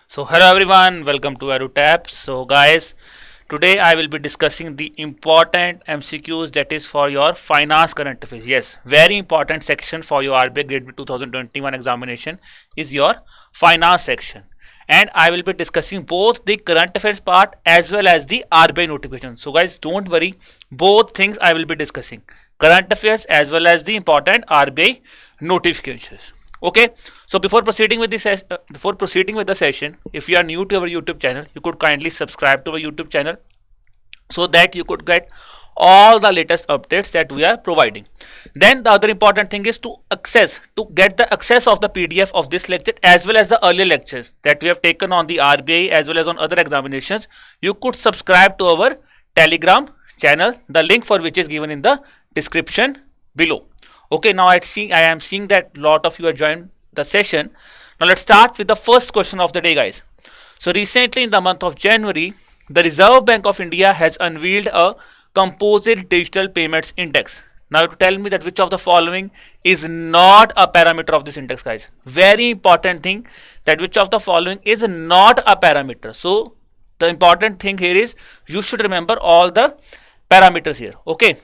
So hello everyone, welcome to EduTap. So guys, today I will be discussing the important MCQs that is for your finance current affairs. Yes, very important section for your RBI Gr B 2021 examination is your finance section. And I will be discussing both the current affairs part as well as the RBI notification. So guys, don't worry, both things I will be discussing. Current affairs as well as the important RBI notifications. Okay, so before proceeding with the session, if you are new to our YouTube channel, you could kindly subscribe to our YouTube channel so that you could get all the latest updates that we are providing. Then the other important thing is to get the access of the PDF of this lecture as well as the earlier lectures that we have taken on the RBI as well as on other examinations. You could subscribe to our Telegram channel, the link for which is given in the description below. Okay, now I am seeing that lot of you are joined the session. Now let's start with the first question of the day, guys. So recently in the month of January, the Reserve Bank of India has unveiled a composite digital payments index. Now to tell me that which of the following is not a parameter of this index, guys. Very important thing, that which of the following is not a parameter. So the important thing here is you should remember all the parameters here. Okay,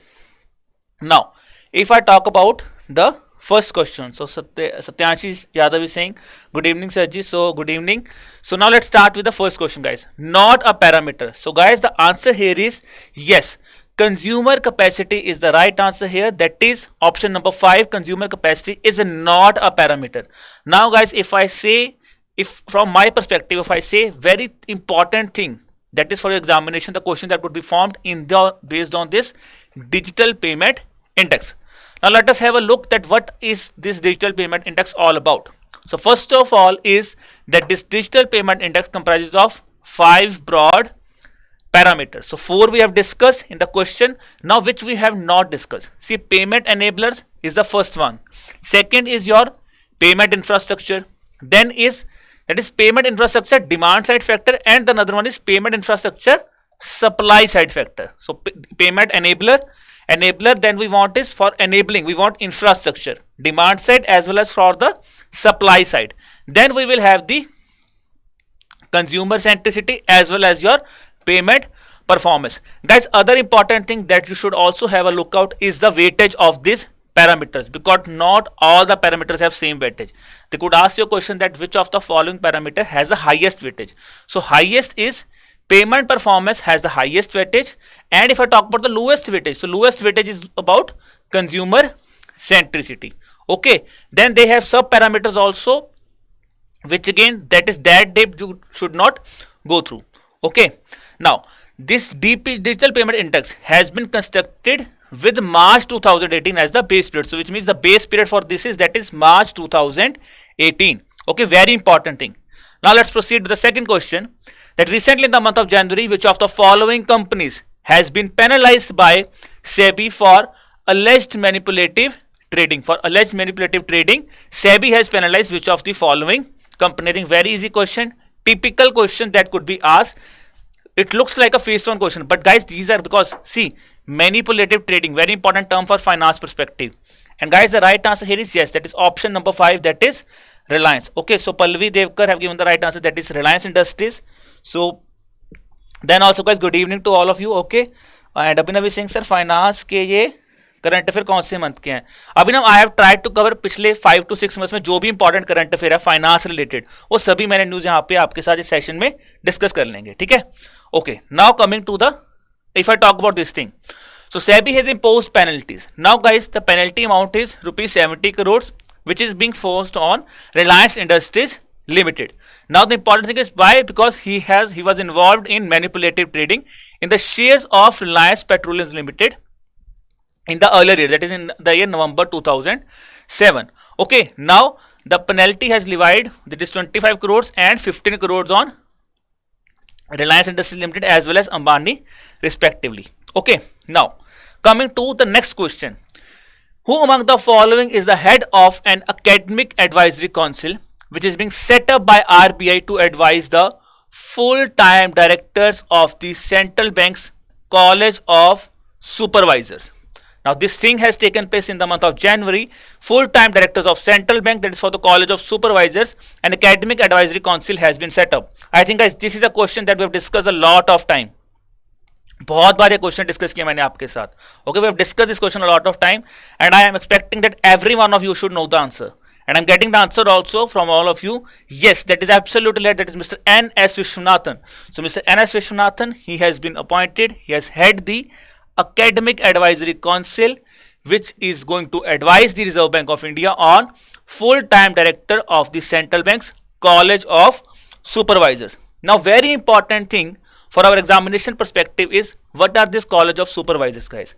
now if I talk about the first question, so Satyanshi Yadav is saying, good evening Sarji. So good evening. So now let's start with the first question, guys. Not a parameter. So guys, the answer here is yes, consumer capacity is the right answer here. That is option number 5. Consumer capacity is not a parameter. Now guys, if from my perspective, if I say very important thing, that is for your examination, the question that would be formed based on this digital payment index. Now let us have a look at what is this digital payment index all about. So first of all is that this digital payment index comprises of 5 broad parameters. So 4 we have discussed in the question. Now which we have not discussed. See, payment enablers is the first one. Second is your payment infrastructure. Then that is payment infrastructure demand side factor, and another one is payment infrastructure supply side factor. So payment enabler, then we want is for enabling, we want infrastructure, demand side as well as for the supply side. Then we will have the consumer centricity as well as your payment performance. Guys, other important thing that you should also have a look out is the weightage of these parameters, because not all the parameters have same weightage. They could ask you a question that which of the following parameter has the highest weightage. So highest is payment performance has the highest weightage, and if I talk about the lowest weightage, so lowest weightage is about consumer centricity. Okay, then they have sub parameters also, which again that is that depth you should not go through. Okay, now this digital payment index has been constructed with March 2018 as the base period. So which means the base period for this is March 2018. Okay, very important thing. Now let's proceed to the second question, that recently in the month of January, which of the following companies has been penalized by SEBI for alleged manipulative trading? For alleged manipulative trading, SEBI has penalized which of the following company? I think very easy question, typical question that could be asked. It looks like a phase 1 question, but guys, these are because see, manipulative trading, very important term for finance perspective. And guys, the right answer here is yes, that is option number 5, that is Reliance. Okay, so Pallavi Devkar have given the right answer, that is Reliance Industries. So then also guys, good evening to all of you. Okay, and Abhinav is saying sir, finance के ये current affair कौन से month के हैं? Abhinav, I have tried to cover पिछले 5 to 6 months में जो भी इंपॉर्टेंट करंट अफेयर है फाइनेंस रिलेटेड, वो सभी मैंने न्यूज यहाँ पे आपके साथ इस सेशन में डिस्कस कर लेंगे. ठीक है. Okay, now coming to the, if I talk about this thing, so SEBI has imposed penalties. Now guys, the penalty amount is rupees 70 crores, which is being forced on Reliance Industries Limited. Now the important thing is why? Because he was involved in manipulative trading in the shares of Reliance Petroleum Limited in the earlier year, that is in the year November 2007. Okay, now the penalty has levied, that is 25 crores and 15 crores on Reliance Industries Limited as well as Ambani respectively. Okay, now coming to the next question, who among the following is the head of an academic advisory council which is being set up by RBI to advise the full-time directors of the Central Bank's College of Supervisors? Now this thing has taken place in the month of January. Full-time directors of central bank, that is for the College of Supervisors, and Academic Advisory Council has been set up. I think guys this is a question that we have discussed a lot of time. बहुत बार ये question discuss किया मैंने आपके साथ. Okay, we have discussed this question a lot of time, and I am expecting that every one of you should know the answer. And I'm getting the answer also from all of you. Yes, that is absolutely right. That is Mr. N.S. Vishwanathan. So Mr. N.S. Vishwanathan, he has been appointed. He has head the Academic Advisory Council, which is going to advise the Reserve Bank of India on full-time director of the central bank's College of Supervisors. Now, very important thing for our examination perspective is what are this College of Supervisors, guys?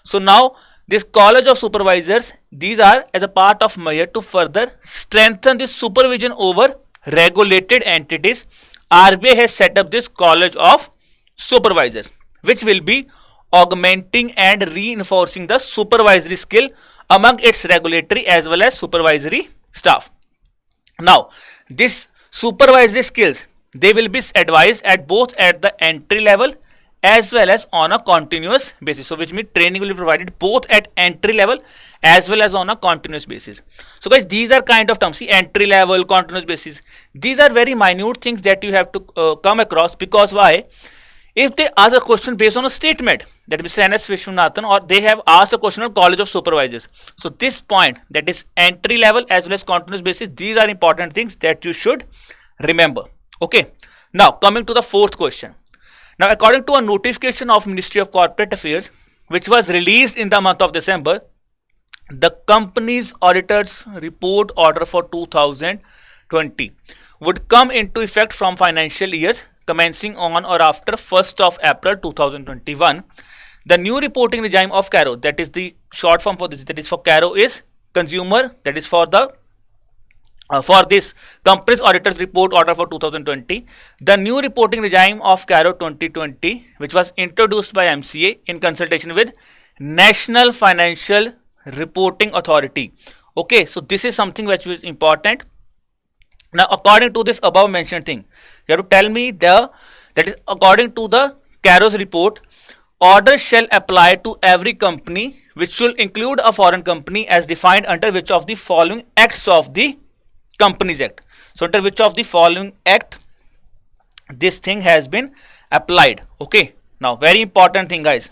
So now this College of Supervisors, these are as a part of measure to further strengthen the supervision over regulated entities. RBI has set up this College of Supervisors, which will be augmenting and reinforcing the supervisory skill among its regulatory as well as supervisory staff. Now, this supervisory skills, they will be advised at both at the entry level as well as on a continuous basis. So which means training will be provided both at entry level as well as on a continuous basis. So guys, these are kind of terms. See, entry level, continuous basis. These are very minute things that you have to come across, because why? If they ask a question based on a statement that Mr. N.S. Vishwanathan, or they have asked a question on College of Supervisors. So this point, that is entry level as well as continuous basis, these are important things that you should remember. Okay. Now coming to the fourth question. Now according to a notification of Ministry of Corporate Affairs, which was released in the month of December, the company's auditor's report order for 2020 would come into effect from financial years commencing on or after 1st of April 2021. The new reporting regime of CARO, that is the short form for this, that is for CARO is consumer, that is for the for this company's auditor's report order for 2020. The new reporting regime of CARO 2020, which was introduced by MCA in consultation with National Financial Reporting Authority. Okay, so this is something which is important. Now according to this above mentioned thing, you have to tell me that is according to the CARO's report, orders shall apply to every company which should include a foreign company as defined under which of the following acts of the Companies Act. So under which of the following act this thing has been applied. Okay, now very important thing, guys,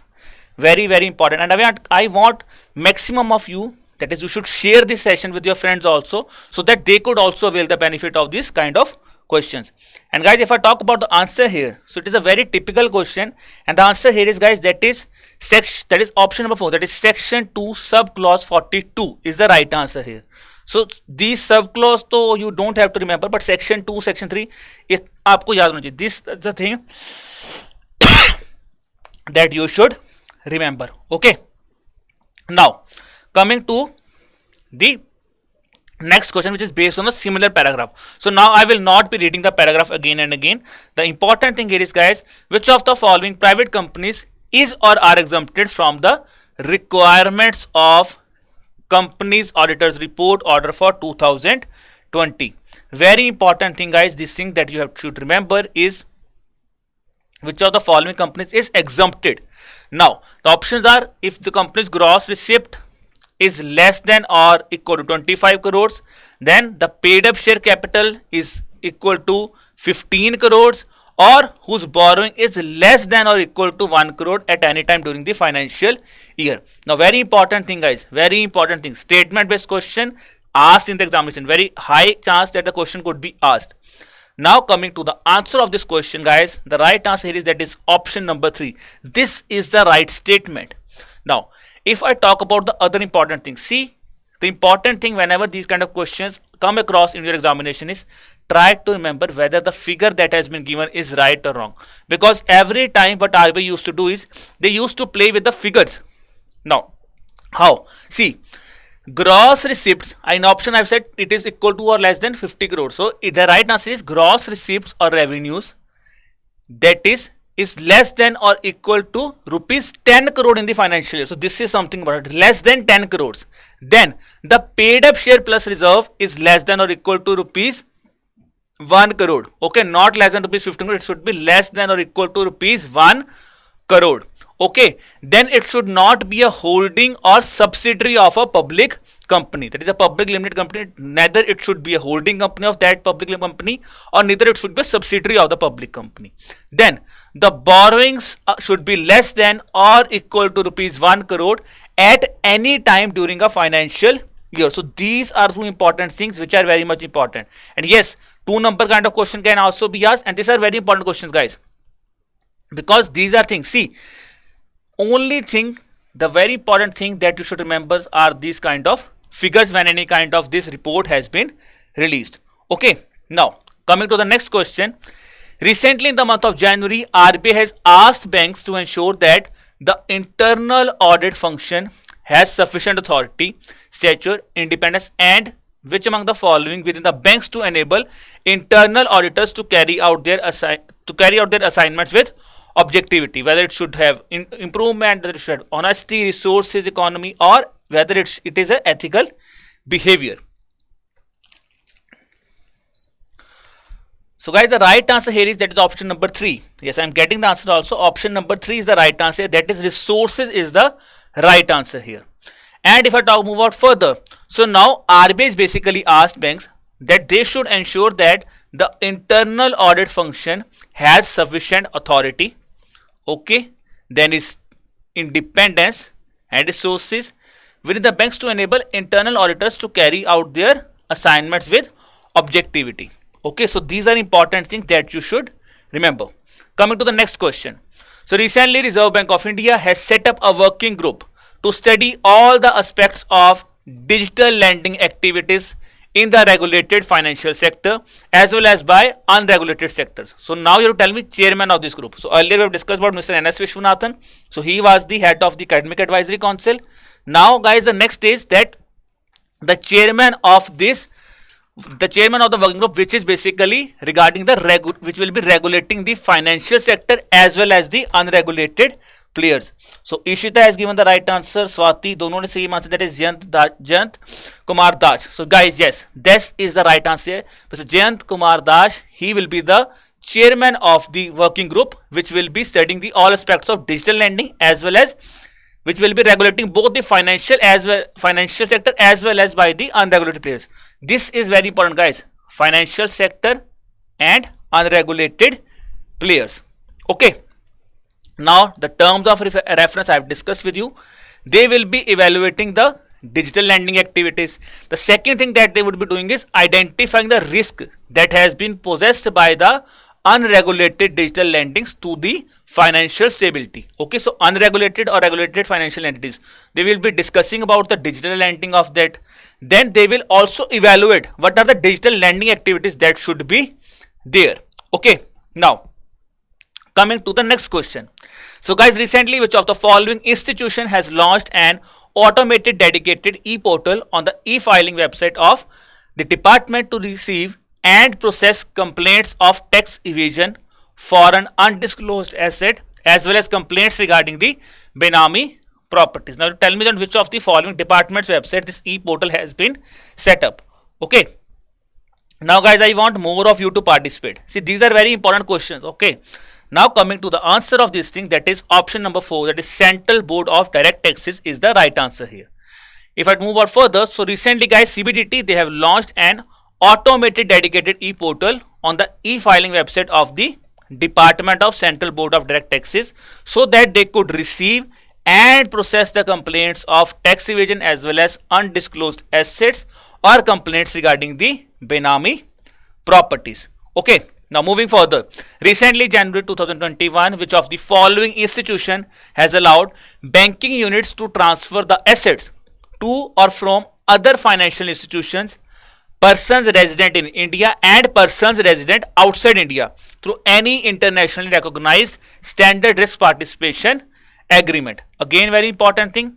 very important, and I want maximum of you, that is you should share this session with your friends also, so that they could also avail the benefit of this kind of questions. And guys, if I talk about the answer here, so it is a very typical question, and the answer here is, guys, that is option number 4, that is section 2 subclause 42 is the right answer here. So these subclause तो you don't have to remember, but section 2, section 3 it आपको याद होना चाहिए. This is the thing that you should remember. Okay. Now coming to the next question, which is based on a similar paragraph. So now I will not be reading the paragraph again and again. The important thing here is, guys, which of the following private companies is or are exempted from the requirements of Companies Auditor's Report Order for 2020. Very important thing, guys, this thing that you should remember is which of the following companies is exempted. Now the options are, if the company's gross receipt is less than or equal to 25 crores, then the paid up share capital is equal to 15 crores, or whose borrowing is less than or equal to 1 crore at any time during the financial year. Now very important thing, guys, very important thing, statement based question asked in the examination, very high chance that the question could be asked. Now coming to the answer of this question, guys, the right answer here is, that is option number 3. This is the right statement. Now if I talk about the other important thing, see, the important thing whenever these kind of questions come across in your examination is try to remember whether the figure that has been given is right or wrong, because every time what RBI used to do is they used to play with the figures. Now how? See, gross receipts in option I've said it is equal to or less than 50 crores. So the right answer is gross receipts or revenues that is less than or equal to rupees 10 crore in the financial year. So this is something about it, less than 10 crores. Then the paid up share plus reserve is less than or equal to rupees 1 crore. Okay, not less than rupees 15 crore, it should be less than or equal to rupees 1 crore. okay, then it should not be a holding or subsidiary of a public company. That is a public limited company. Neither it should be a holding company of that public limited company, or neither it should be a subsidiary of the public company. Then the borrowings should be less than or equal to rupees 1 crore at any time during a financial year. So these are two important things which are very much important. And yes, 2 number kind of question can also be asked, and these are very important questions, guys, because these are things. See, only thing, the very important thing that you should remember are these kind of figures when any kind of this report has been released. Okay, now coming to the next question. Recently in the month of January, RBI has asked banks to ensure that the internal audit function has sufficient authority, stature, independence, and which among the following within the banks to enable internal auditors to carry out their assignments with objectivity, whether it should have improvement, whether it should have honesty, resources, economy, or whether it is an ethical behavior. So guys, the right answer here is, that is option number 3. Yes, I am getting the answer also. Option number 3 is the right answer. That is resources is the right answer here. And if I move out further, so now RBI is basically asked banks that they should ensure that the internal audit function has sufficient authority, okay, then is independence and resources within the banks to enable internal auditors to carry out their assignments with objectivity. Okay, so these are important things that you should remember. Coming to the next question. So recently Reserve Bank of India has set up a working group to study all the aspects of digital lending activities in the regulated financial sector as well as by unregulated sectors. So now you have to tell me chairman of this group. So earlier we have discussed about Mr. N.S. Vishwanathan. So he was the head of the Academic Advisory Council. Now guys, the next is that the chairman of the working group, which is basically regarding the which will be regulating the financial sector as well as the unregulated players. So Ishita has given the right answer. Swati, dono ne same answer, that is Jayant Kumar Das. So guys, yes, this is the right answer. So Jayant Kumar Das, he will be the chairman of the working group which will be studying the all aspects of digital lending as well as which will be regulating both the financial sector as well as by the unregulated players. This is very important, guys. Financial sector and unregulated players. Okay. Now the terms of reference I have discussed with you. They will be evaluating the digital lending activities. The second thing that they would be doing is identifying the risk that has been possessed by the unregulated digital lendings to the financial stability. Okay, so unregulated or regulated financial entities, they will be discussing about the digital lending of that. Then they will also evaluate what are the digital lending activities that should be there. Okay, now coming to the next question. So guys, recently which of the following institution has launched an automated dedicated e-portal on the e-filing website of the department to receive and process complaints of tax evasion for an undisclosed asset as well as complaints regarding the Benami properties? Now tell me on which of the following departments website this e-portal has been set up. Okay. Now guys, I want more of you to participate. See, these are very important questions. Okay. Now coming to the answer of this thing, that is option number 4, that is Central Board of Direct Taxes is the right answer here. If I move on further, so recently guys, CBDT, they have launched an automated dedicated e-portal on the e-filing website of the Department of Central Board of Direct Taxes so that they could receive and process the complaints of tax evasion as well as undisclosed assets or complaints regarding the Benami properties. Okay, now moving further. Recently, January 2021, which of the following institution has allowed banking units to transfer the assets to or from other financial institutions, persons resident in India and persons resident outside India through any internationally recognized standard risk participation agreement? Again, very important thing.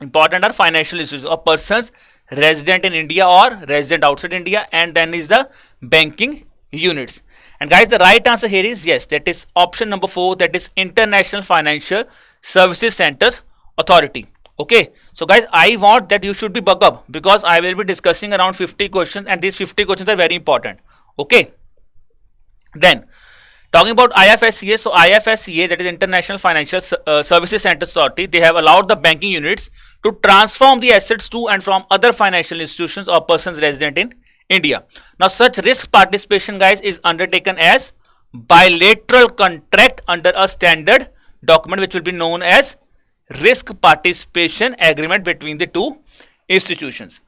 Important are financial institutions or persons resident in India or resident outside India, and then is the banking units. And guys, the right answer here is yes, that is option number 4, that is International Financial Services Centers Authority. Okay, so guys, I want that you should be buck up because I will be discussing around 50 questions and these 50 questions are very important. Okay, then Talking about IFSA, so IFSA, that is International Financial Services Centers Authority, they have allowed the banking units to transform the assets to and from other financial institutions or persons resident in India. Now, such risk participation, guys, is undertaken as bilateral contract under a standard document which will be known as risk participation agreement between the two institutions.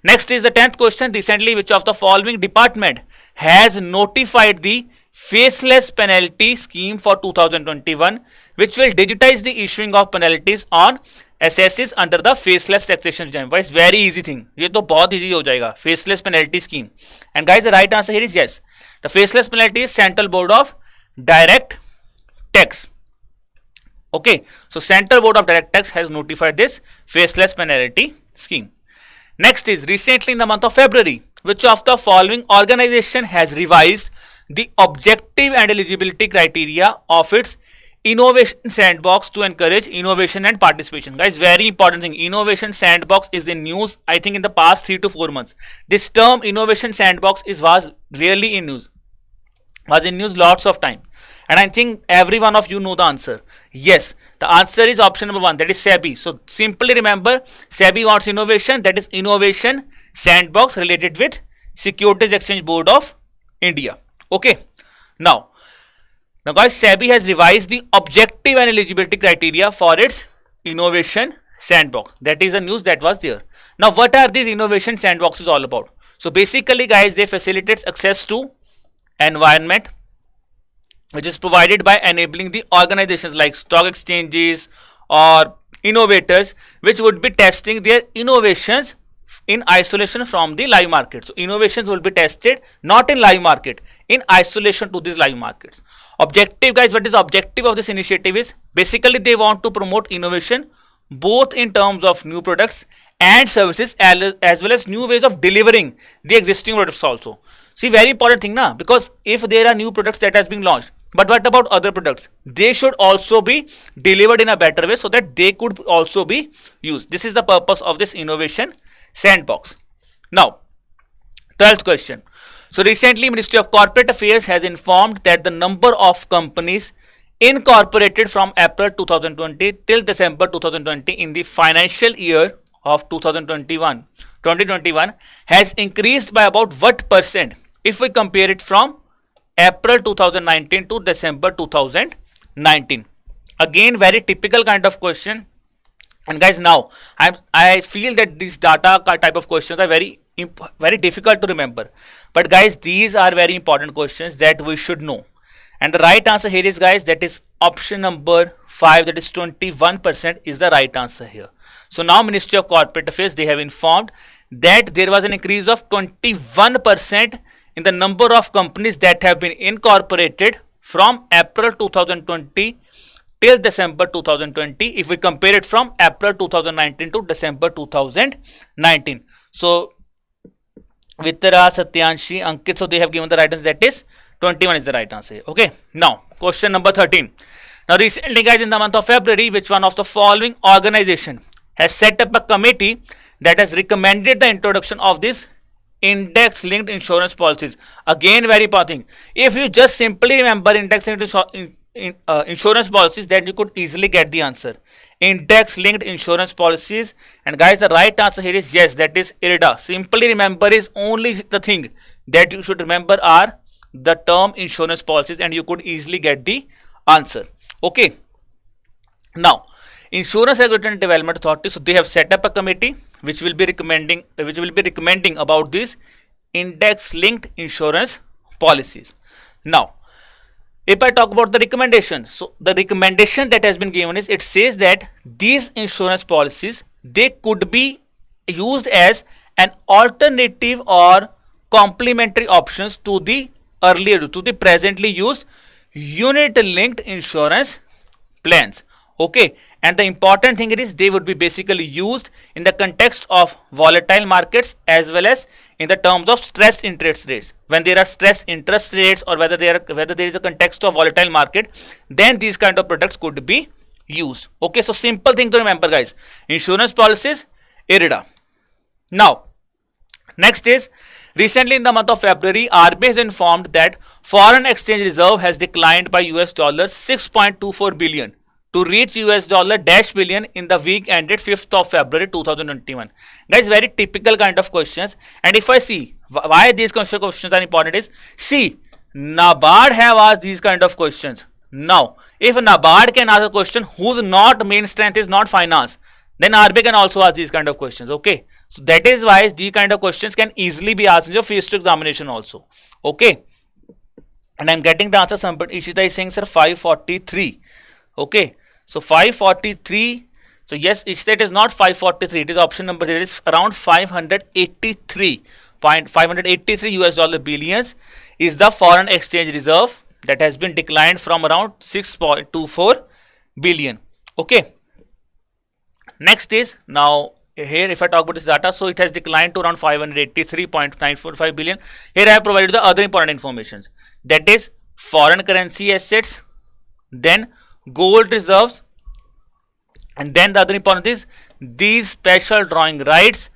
Next is the 10th question. Recently, which of the following department has notified the faceless penalty scheme for 2021, which will digitize the issuing of penalties on assesses under the faceless taxation regime? It's very easy thing. ये तो बहुत easy हो जाएगा. Faceless penalty scheme. And guys, the right answer here is yes. The faceless penalty is Central Board of Direct Tax. Okay, so Central Board of Direct Tax has notified this faceless penalty scheme. Next is recently in the month of February, which of the following organization has revised the objective and eligibility criteria of its innovation sandbox to encourage innovation and participation? Guys, very important thing. Innovation sandbox is in news, I think, in the past 3 to 4 months. This term innovation sandbox was really in news. Was in news lots of time. And I think every one of you know the answer. Yes, the answer is option number 1, that is SEBI. So simply remember, SEBI wants innovation, that is innovation sandbox related with Securities Exchange Board of India. Okay, now guys, SEBI has revised the objective and eligibility criteria for its innovation sandbox. That is a news that was there. Now, what are these innovation sandboxes all about? So basically, guys, they facilitate access to environment which is provided by enabling the organizations like stock exchanges or innovators which would be testing their innovations in isolation from the live market. So innovations will be tested not in live market, in isolation to these live markets. Objective, guys, what is the objective of this initiative is basically they want to promote innovation both in terms of new products and services as well as new ways of delivering the existing products also. See, very important thing na, because if there are new products that has been launched, but what about other products? They should also be delivered in a better way so that they could also be used. This is the purpose of this innovation sandbox. Now, 12th question. So recently, Ministry of Corporate Affairs has informed that the number of companies incorporated from April 2020 till December 2020 in the financial year of 2021 has increased by about what percent if we compare it from April 2019 to December 2019. Again, very typical kind of question. And guys, now I feel that these data type of questions are very difficult to remember. But guys, these are very important questions that we should know. And the right answer here is, guys, that is option number 5, that is 21% is the right answer here. So now Ministry of Corporate Affairs, they have informed that there was an increase of 21% in the number of companies that have been incorporated from April 2020 till December 2020 if we compare it from April 2019 to December 2019. So Vitara, Satyanshi, Ankit, so they have given the right answer, that is 21 is the right answer. Okay, now question number 13. Now recently, guys, in the month of February, which one of the following organization has set up a committee that has recommended the introduction of this index linked insurance policies? Again, very important thing. If you just simply remember index linked insurance policies, then you could easily get the answer. Index linked insurance policies. And guys, the right answer here is yes, that is IRDA. Simply remember is only the thing that you should remember are the term insurance policies, and you could easily get the answer. Okay, now Insurance Regulatory and Development Authority, so they have set up a committee which will be recommending about these index linked insurance policies. Now, if I talk about the recommendation, so the recommendation that has been given is, it says that these insurance policies, they could be used as an alternative or complementary options to the presently used unit linked insurance plans. Okay, and the important thing is they would be basically used in the context of volatile markets as well as in the terms of stressed interest rates. When there are stressed interest rates or whether there is a context of volatile market, then these kind of products could be used. Okay, so simple thing to remember, guys. Insurance policies, IRDA. Now, next is Recently, in the month of February, RBI has informed that foreign exchange reserve has declined by US dollar 6.24 billion to reach US dollar dash billion in the week ended 5th of February 2021. Guys, very typical kind of questions. And if I see why these questions are important is, see, NABARD have asked these kind of questions. Now, if NABARD can ask a question whose not main strength is not finance, then RBI can also ask these kind of questions. Okay, so that is why these kind of questions can easily be asked in your phase 2 examination also. Okay, and I'm getting the answer. Somebody Ishita is saying, sir, 543. Okay, so 543. So yes, Ishita, it is not 543. It is option number. It is around 583 US dollar billions is the foreign exchange reserve that has been declined from around 6.24 billion. Okay. Next is, now here if I talk about this data, so it has declined to around 583.945 billion. Here I have provided the other important informations, that is foreign currency assets, then gold reserves, and then the other important is these special drawing rights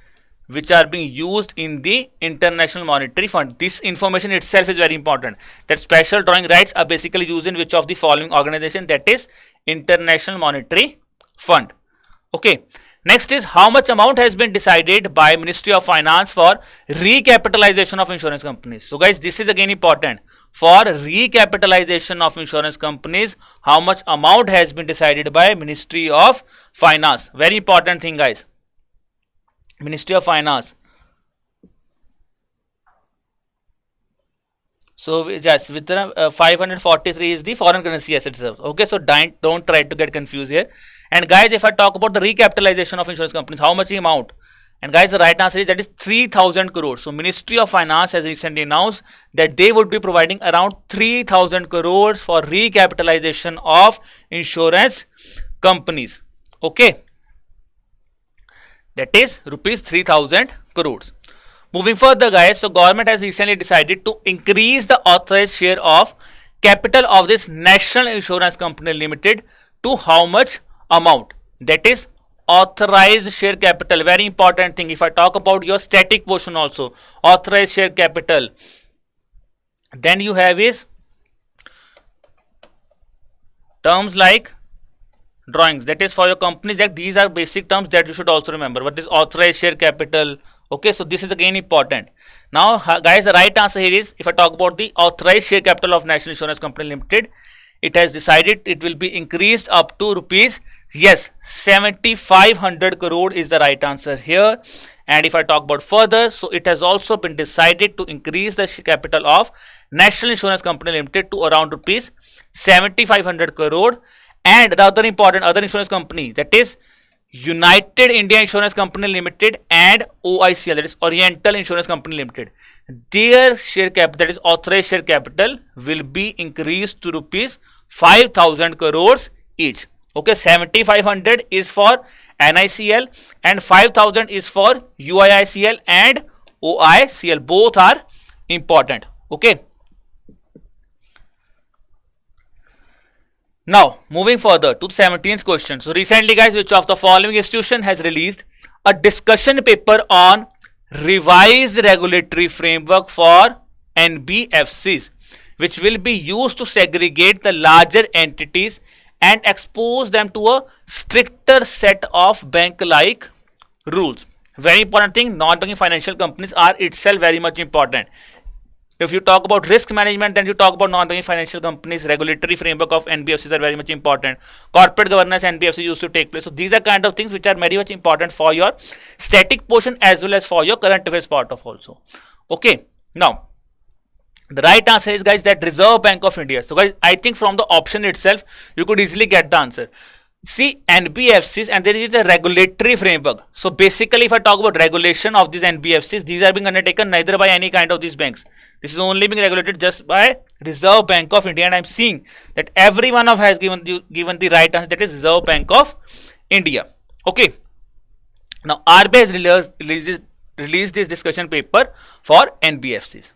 which are being used in the International Monetary Fund. This information itself is very important, that special drawing rights are basically used in which of the following organization, that is International Monetary Fund. Okay, next is how much amount has been decided by Ministry of Finance for recapitalization of insurance companies. So guys, this is again important. For recapitalization of insurance companies, how much amount has been decided by Ministry of Finance? Very important thing, guys. Ministry of Finance. So yes, with 543 is the foreign currency asset reserve. Okay, so don't try to get confused here. And guys, if I talk about the recapitalization of insurance companies, how much the amount? And guys, the right answer is that is 3,000 crores. So Ministry of Finance has recently announced that they would be providing around 3,000 crores for recapitalization of insurance companies. Okay, that is rupees 3,000 crores. Moving further, guys, so government has recently decided to increase the authorized share of capital of this National Insurance Company Limited to how much amount? That is authorized share capital. Very important thing. If I talk about your static portion also, authorized share capital, then you have is terms like drawings. That is for your companies act. These are basic terms that you should also remember. What is authorized share capital? Okay, so this is again important. Now, guys, the right answer here is, if I talk about the authorized share capital of National Insurance Company Limited, it has decided it will be increased up to rupees, yes, 7,500 crore is the right answer here. And if I talk about further, so it has also been decided to increase the capital of National Insurance Company Limited to around rupees 7,500 crore. And the other important other insurance company, that is United India Insurance Company Limited and OICL, that is Oriental Insurance Company Limited, their share capital, that is authorized share capital, will be increased to rupees 5,000 crores each. Okay, 7,500 is for NICL and 5,000 is for UIICL and OICL. Both are important. Okay. Now, moving further to the 17th question. So, recently, guys, which of the following institution has released a discussion paper on revised regulatory framework for NBFCs, which will be used to segregate the larger entities and expose them to a stricter set of bank-like rules. Very important thing, non-banking financial companies are itself very much important. If you talk about risk management, then you talk about non-banking financial companies. Regulatory framework of NBFCs are very much important. Corporate governance NBFC used to take place. So these are kind of things which are very much important for your static portion as well as for your current affairs part of also. Okay. Now, the right answer is, guys, that Reserve Bank of India. So guys, I think from the option itself, you could easily get the answer. See, NBFCs, and there is a regulatory framework. So basically, if I talk about regulation of these NBFCs, these are being undertaken neither by any kind of these banks. This is only being regulated just by Reserve Bank of India, and I'm seeing that every one of has given the right answer, that is Reserve Bank of India. Okay. Now RBI has released this discussion paper for NBFCs.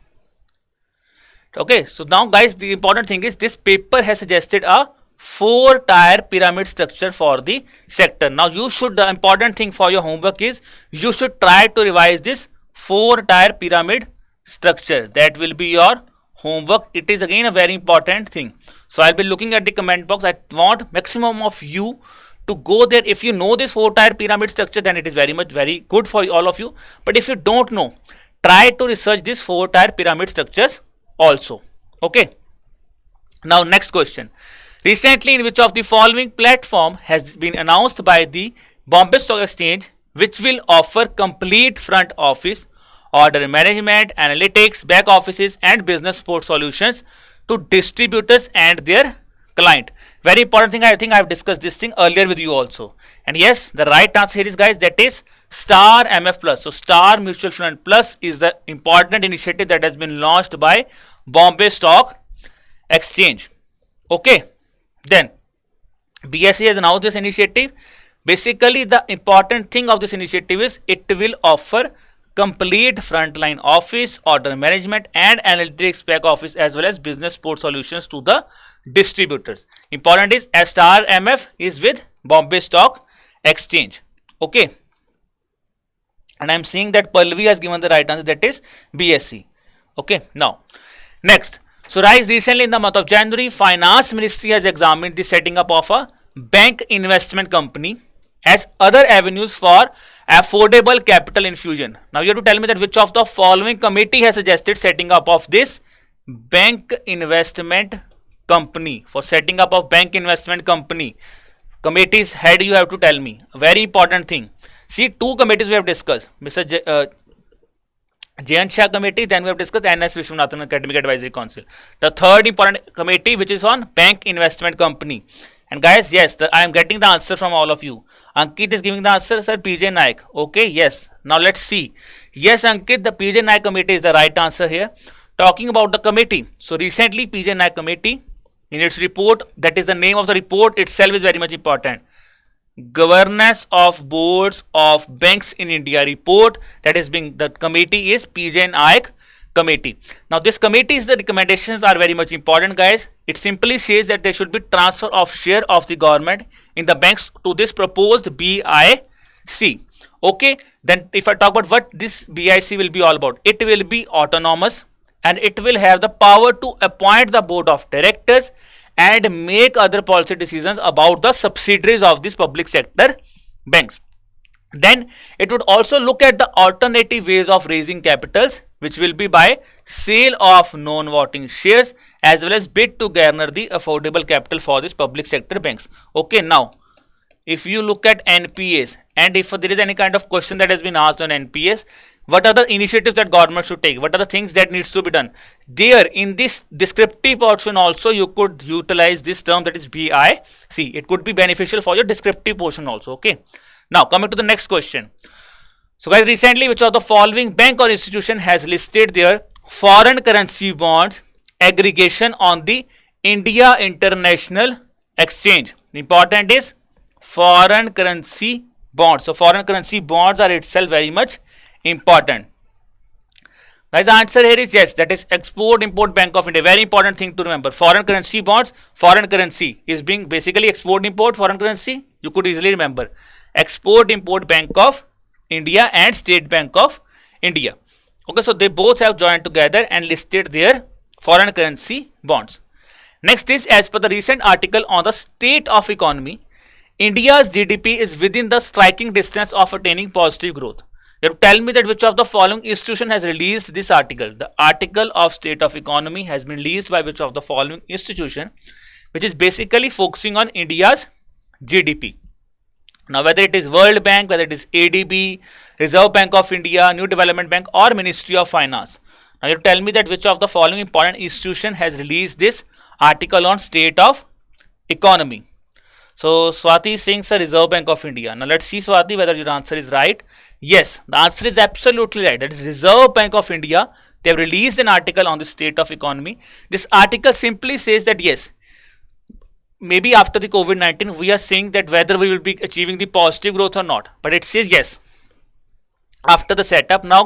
Okay. So now, guys, the important thing is this paper has suggested a 4-tier pyramid structure for the sector. Now you should, the important thing for your homework is you should try to revise this 4-tier pyramid structure. That will be your homework. It is again a very important thing. So I'll be looking at the comment box. I want maximum of you to go there. If you know this 4-tier pyramid structure, then it is very good for all of you. But if you don't know, try to research this 4-tier pyramid structures also. Okay. Now next question. Recently, in which of the following platform has been announced by the Bombay Stock Exchange, which will offer complete front office, order management, analytics, back offices and business support solutions to distributors and their client? Very important thing. I think I have discussed this thing earlier with you also. And yes, the right answer here is, guys, that is Star MF Plus. So Star Mutual Fund Plus is the important initiative that has been launched by Bombay Stock Exchange. Okay. Then BSE has announced this initiative. Basically, the important thing of this initiative is it will offer complete frontline office, order management and analytics back office as well as business support solutions to the distributors. Important is Star MF is with Bombay Stock Exchange. Okay. And I am seeing that Pallavi has given the right answer, that is BSE. Okay. Now, next. So guys, recently in the month of January, Finance Ministry has examined the setting up of a bank investment company as other avenues for affordable capital infusion. Now you have to tell me that which of the following committee has suggested setting up of this bank investment company. For setting up of bank investment company, committee's head you have to tell me. Very important thing. See, two committees we have discussed. Mr. Jayan Shah committee, then we have discussed NS Vishwanathan Academic Advisory Council. The third important committee, which is on bank investment company. And guys, yes, I am getting the answer from all of you. Ankit is giving the answer, sir, PJ Naik. Okay, yes. Now let's see. Yes, Ankit, the PJ Naik committee is the right answer here. Talking about the committee. So recently, PJ Naik committee, in its report, that is the name of the report itself is very much important. Governance of Boards of Banks in India report, that is being, the committee is PJ Naik committee. Now this committee's the recommendations are very much important, guys. It simply says that there should be transfer of share of the government in the banks to this proposed BIC. Okay, then if I talk about what this BIC will be all about, it will be autonomous and it will have the power to appoint the board of directors and make other policy decisions about the subsidiaries of these public sector banks. Then it would also look at the alternative ways of raising capitals, which will be by sale of non-voting shares as well as bid to garner the affordable capital for this public sector banks. Okay, now if you look at NPAs and if there is any kind of question that has been asked on NPAs, what are the initiatives that government should take? What are the things that needs to be done? There in this descriptive portion also you could utilize this term, that is BIC. It could be beneficial for your descriptive portion also. Okay. Now coming to the next question. So guys, recently which of the following bank or institution has listed their foreign currency bonds aggregation on the India International Exchange? The important is foreign currency bonds. So foreign currency bonds are itself very much important. Guys, the answer here is yes, that is Export Import Bank of India. Very important thing to remember. Foreign currency bonds, foreign currency is being basically export import foreign currency. You could easily remember Export Import Bank of India and State Bank of India. Okay, so they both have joined together and listed their foreign currency bonds. Next is, as per the recent article on the state of economy, India's GDP is within the striking distance of attaining positive growth. You have to tell me that which of the following institution has released this article. The article of state of economy has been released by which of the following institution, which is basically focusing on India's GDP. Now whether it is World Bank, whether it is ADB, Reserve Bank of India, New Development Bank or Ministry of Finance. Now you tell me that which of the following important institution has released this article on state of economy. So Swati is saying, sir, Reserve Bank of India. Now let's see, Swati, whether your answer is right. Yes, the answer is absolutely right. That is Reserve Bank of India. They have released an article on the state of economy. This article simply says that yes, maybe after the COVID-19, we are saying that whether we will be achieving the positive growth or not. But it says yes, after the setup, now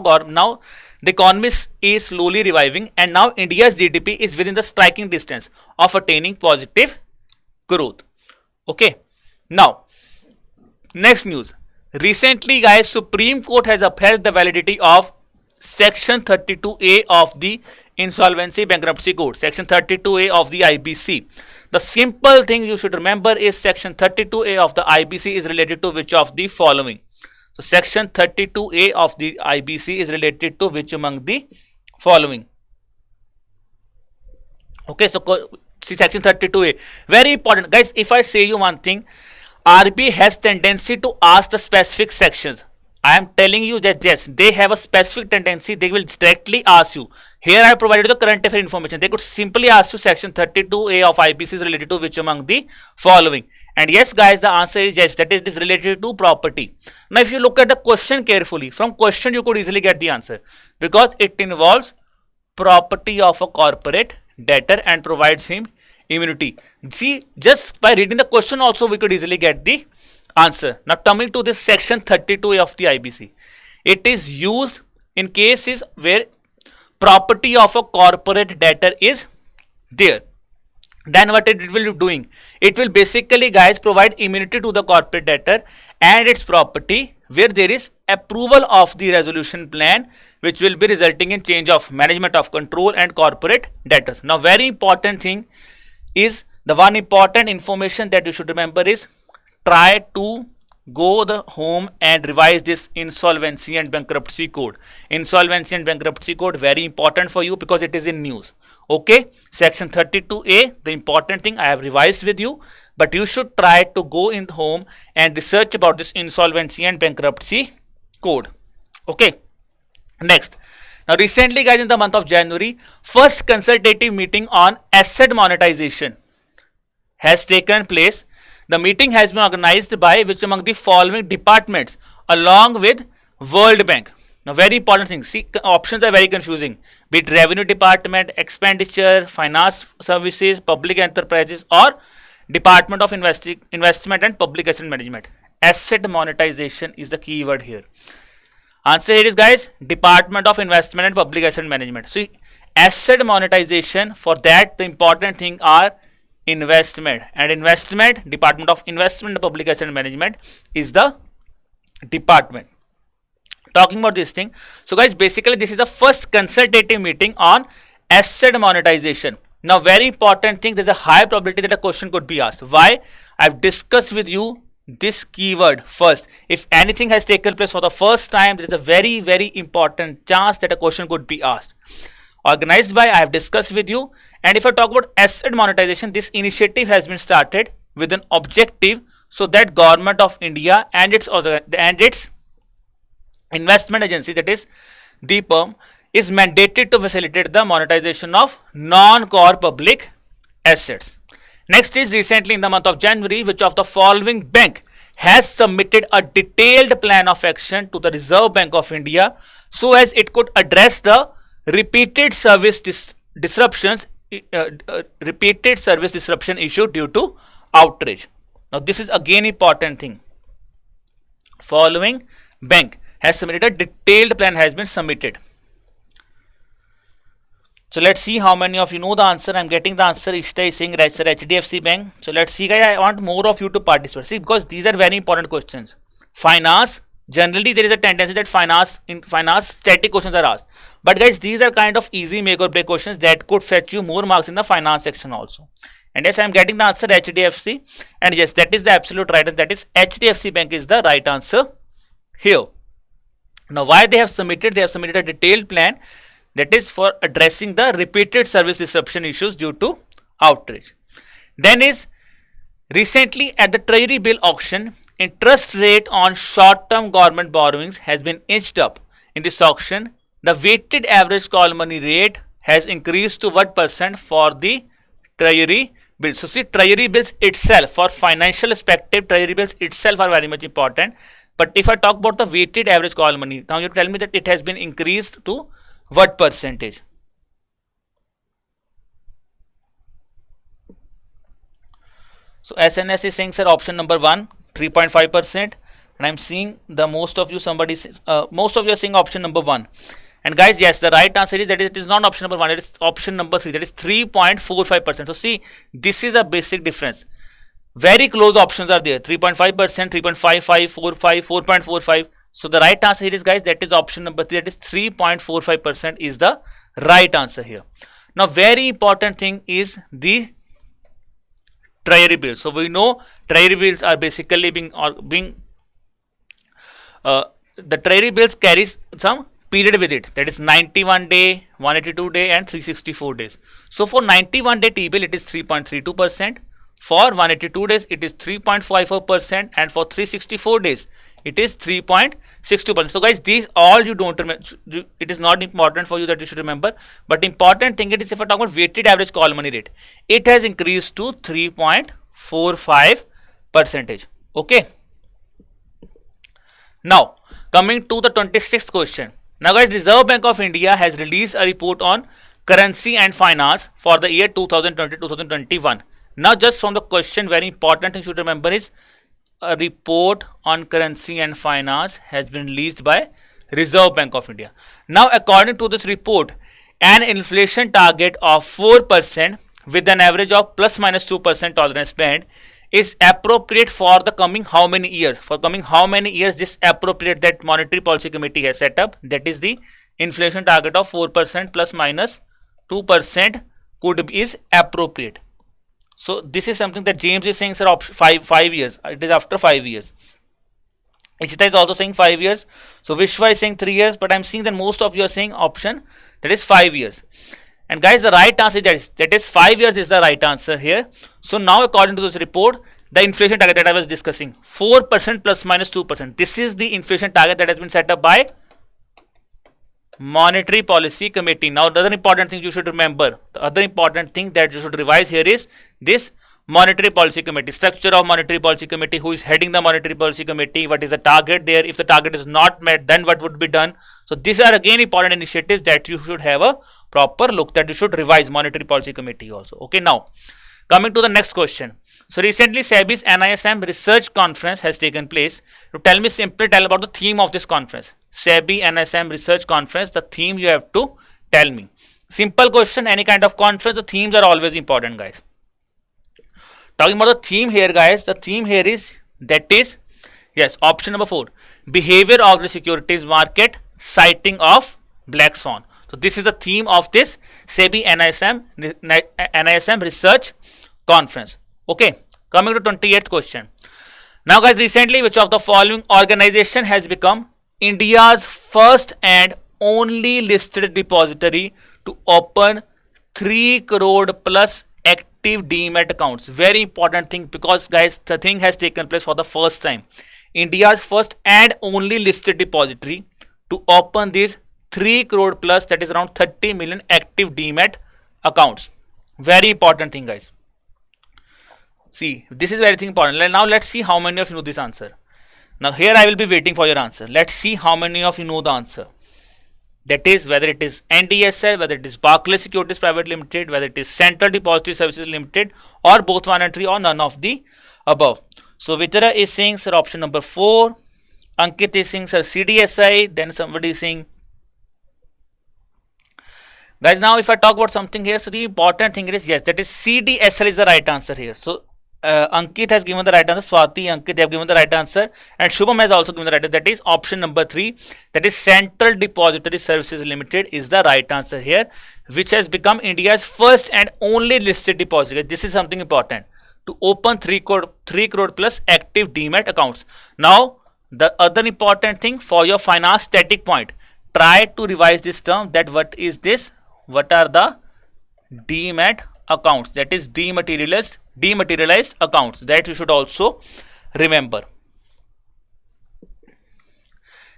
the economy is slowly reviving and now India's GDP is within the striking distance of attaining positive growth. Okay. Now, next news. Recently, guys, Supreme Court has upheld the validity of Section 32A of the Insolvency Bankruptcy Code, Section 32A of the IBC. The simple thing you should remember is Section 32A of the IBC is related to which of the following. So Section 32A of the IBC is related to which among the following. Okay, so see Section 32A. Very important. Guys, if I say you one thing, RBI has tendency to ask the specific sections. I am telling you that yes, they have a specific tendency. They will directly ask you. Here I have provided the current affair information. They could simply ask you Section 32A of IBC is related to which among the following. And yes, guys, the answer is yes, that is related to property. Now, if you look at the question carefully, from question you could easily get the answer because it involves property of a corporate debtor and provides him immunity. See, just by reading the question also we could easily get the answer. Now coming to this Section 32A of the IBC, it is used in cases where property of a corporate debtor is there. Then what it will be doing? It will basically, guys, provide immunity to the corporate debtor and its property where there is approval of the resolution plan which will be resulting in change of management of control and corporate debtors. Now very important thing is, the one important information that you should remember is try to go home and revise this insolvency and bankruptcy code. Insolvency and bankruptcy code very important for you because it is in news. Okay, Section 32A, the important thing I have revised with you, but you should try to go in home and research about this insolvency and bankruptcy code. Okay, next. Now recently, guys, in the month of January, first consultative meeting on asset monetization has taken place. The meeting has been organized by which among the following departments along with World Bank. Now very important thing, see, options are very confusing, be it revenue department, expenditure, finance services, public enterprises, or Department of Investment and Public Asset Management. Asset monetization is the key word here. Answer here is, guys, Department of Investment and Public Asset Management. See, asset monetization, for that the important thing are investment, and investment, Department of Investment and Public Asset Management is the department. Talking about this thing, so guys, basically this is the first consultative meeting on asset monetization. Now very important thing, there's a high probability that a question could be asked. Why? I've discussed with you this keyword first. If anything has taken place for the first time, there is a very, very important chance that a question could be asked. Organized by, I have discussed with you. And if I talk about asset monetization, this initiative has been started with an objective so that Government of India and its investment agency, that is the PERM, is mandated to facilitate the monetization of non-core public assets. Next is, recently in the month of January, which of the following bank has submitted a detailed plan of action to the Reserve Bank of India so as it could address the repeated service disruption issue due to outrage. Now this is again important thing. Following bank has submitted a detailed plan has been submitted. So let's see how many of you know the answer. I'm getting the answer. Ishta is saying sir, HDFC Bank. So let's see, guys. I want more of you to participate. See, because these are very important questions. Finance, generally there is a tendency that in finance static questions are asked. But guys, these are kind of easy make or break questions that could fetch you more marks in the finance section also. And yes, I'm getting the answer HDFC. And yes, that is the absolute right answer. That is HDFC Bank is the right answer here. Now, why they have submitted? They have submitted a detailed plan that is for addressing the repeated service disruption issues due to outrage. Then is, recently at the Treasury Bill auction, interest rate on short-term government borrowings has been inched up. In this auction, the weighted average call money rate has increased to what percent for the Treasury Bills? So see, Treasury Bills itself, for financial perspective, Treasury Bills itself are very much important. But if I talk about the weighted average call money, now you tell me that it has been increased to what percentage? So SNS is saying, sir, option number 1, 3.5%. And I'm seeing the most of you are saying option number 1. And guys, yes, the right answer is that it is not option number 1, it is option number 3, that is 3.45%. So see, this is a basic difference. Very close options are there, 3.5%, 3.55, 4.5, 4.45. So the right answer here is, guys, that is option number 3, that is 3.45% is the right answer here. Now very important thing is the Treasury bills. So we know Treasury bills are basically the Treasury bills carries some period with it, that is 91 day, 182 day and 364 days. So for 91 day T-bill it is 3.32%, for 182 days it is 3.54%, and for 364 days it is 3.62%. So guys, these all you don't remember, it is not important for you that you should remember, but important thing it is, if I talk about weighted average call money rate, it has increased to 3.45%. Okay. Now coming to the 26th question. Now guys, Reserve Bank of India has released a report on currency and finance for the year 2020-2021. Now just from the question, very important thing you should remember is a report on currency and finance has been released by Reserve Bank of India. Now according to this report, an inflation target of 4% with an average of plus minus 2% tolerance band is appropriate for the coming how many years? For coming how many years this appropriate that Monetary Policy Committee has set up, that is the inflation target of 4% plus minus 2% is appropriate. So this is something that James is saying, sir, 5 years. It is after 5 years. Ichita is also saying 5 years. So Vishwa is saying 3 years, but I'm seeing that most of you are saying option that is 5 years. And guys, the right answer that is 5 years is the right answer here. So now according to this report, the inflation target that I was discussing, 4% plus minus 2%. This is the inflation target that has been set up by Monetary Policy Committee. Now the other important thing you should remember, the other important thing that you should revise here is this Monetary Policy Committee, structure of Monetary Policy Committee, who is heading the Monetary Policy Committee, what is the target there, if the target is not met, then what would be done. So these are again important initiatives that you should have a proper look, that you should revise Monetary Policy Committee also. Okay, now coming to the next question. So recently SEBI's NISM research conference has taken place. To tell me, simply tell about the theme of this conference. SEBI NISM research conference, the theme you have to tell me. Simple question, any kind of conference, the themes are always important, guys. Talking about the theme here, guys, the theme here is, that is, yes, option number 4, behavior of the securities market, sighting of black swan. So this is the theme of this SEBI NISM research conference. Okay, coming to 28th question. Now guys, recently which of the following organization has become India's first and only listed depository to open 3 crore plus active demat accounts? Very important thing, because guys, the thing has taken place for the first time. India's first and only listed depository to open these 3 crore plus, that is around 30 million active demat accounts. Very important thing, guys. See, this is very important. Now let's see how many of you know this answer. Now here I will be waiting for your answer. Let's see how many of you know the answer. That is whether it is NDSL, whether it is Barclays Securities Private Limited, whether it is Central Depository Services Limited, or both 1 and 3, or none of the above. So Vitara is saying, sir, option number 4. Ankit is saying, sir, CDSI. Then somebody is saying, guys, now if I talk about something here, so the important thing is, yes, that is CDSL is the right answer here. So Ankit has given the right answer, Swati, Ankit, they have given the right answer, and Shubham has also given the right answer. That is option number 3, that is Central Depository Services Limited is the right answer here, which has become India's first and only listed depository. This is something important, to open 3 crore plus active demat accounts. Now the other important thing for your finance static point, try to revise this term, that what is this, what are the demat accounts, that is dematerialized accounts, that you should also remember.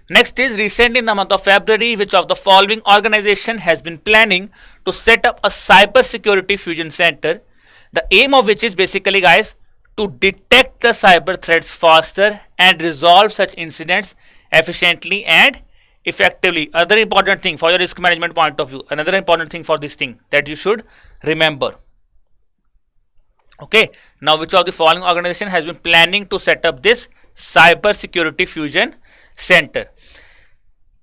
Next is, recently in the month of February, which of the following organization has been planning to set up a cyber security fusion center, the aim of which is basically, guys, to detect the cyber threats faster and resolve such incidents efficiently and effectively. Other important thing for your risk management point of view, another important thing for this thing that you should remember. Okay, now which of the following organization has been planning to set up this cyber security fusion center?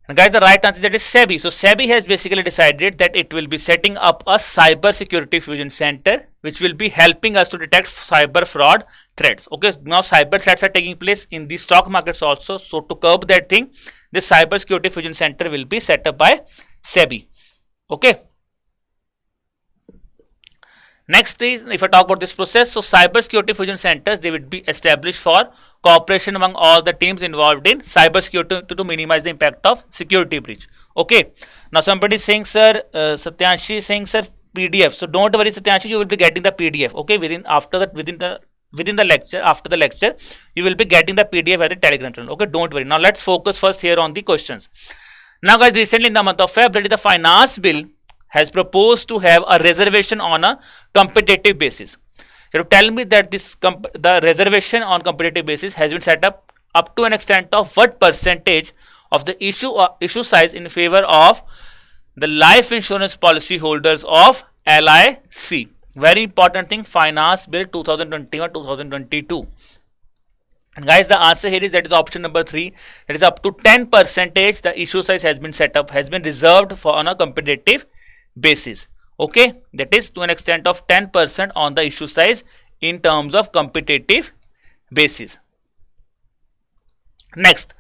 And guys, the right answer that is SEBI. So SEBI has basically decided that it will be setting up a cyber security fusion center, which will be helping us to detect cyber fraud threats. Okay, now cyber threats are taking place in the stock markets also. So to curb that thing, this cyber security fusion center will be set up by SEBI. Okay. Next is, if I talk about this process, so cyber security fusion centers, they would be established for cooperation among all the teams involved in cyber security to minimize the impact of security breach. Okay. Now somebody is saying, sir, Satyanshi is saying, sir, PDF. So don't worry, Satyanshi, you will be getting the PDF. Okay, within the lecture, after the lecture, you will be getting the PDF at the Telegram channel. Okay, don't worry. Now let's focus first here on the questions. Now guys, recently in the month of February, the finance bill has proposed to have a reservation on a competitive basis. You tell me that the reservation on competitive basis has been set up to an extent of what percentage of the issue size in favor of the life insurance policy holders of LIC. Very important thing, Finance Bill 2021-2022. And guys, the answer here is, that is option number 3. That is up to 10% the issue size has been set up, has been reserved for on a competitive basis. Okay, that is to an extent of 10% on the issue size in terms of competitive basis. Next,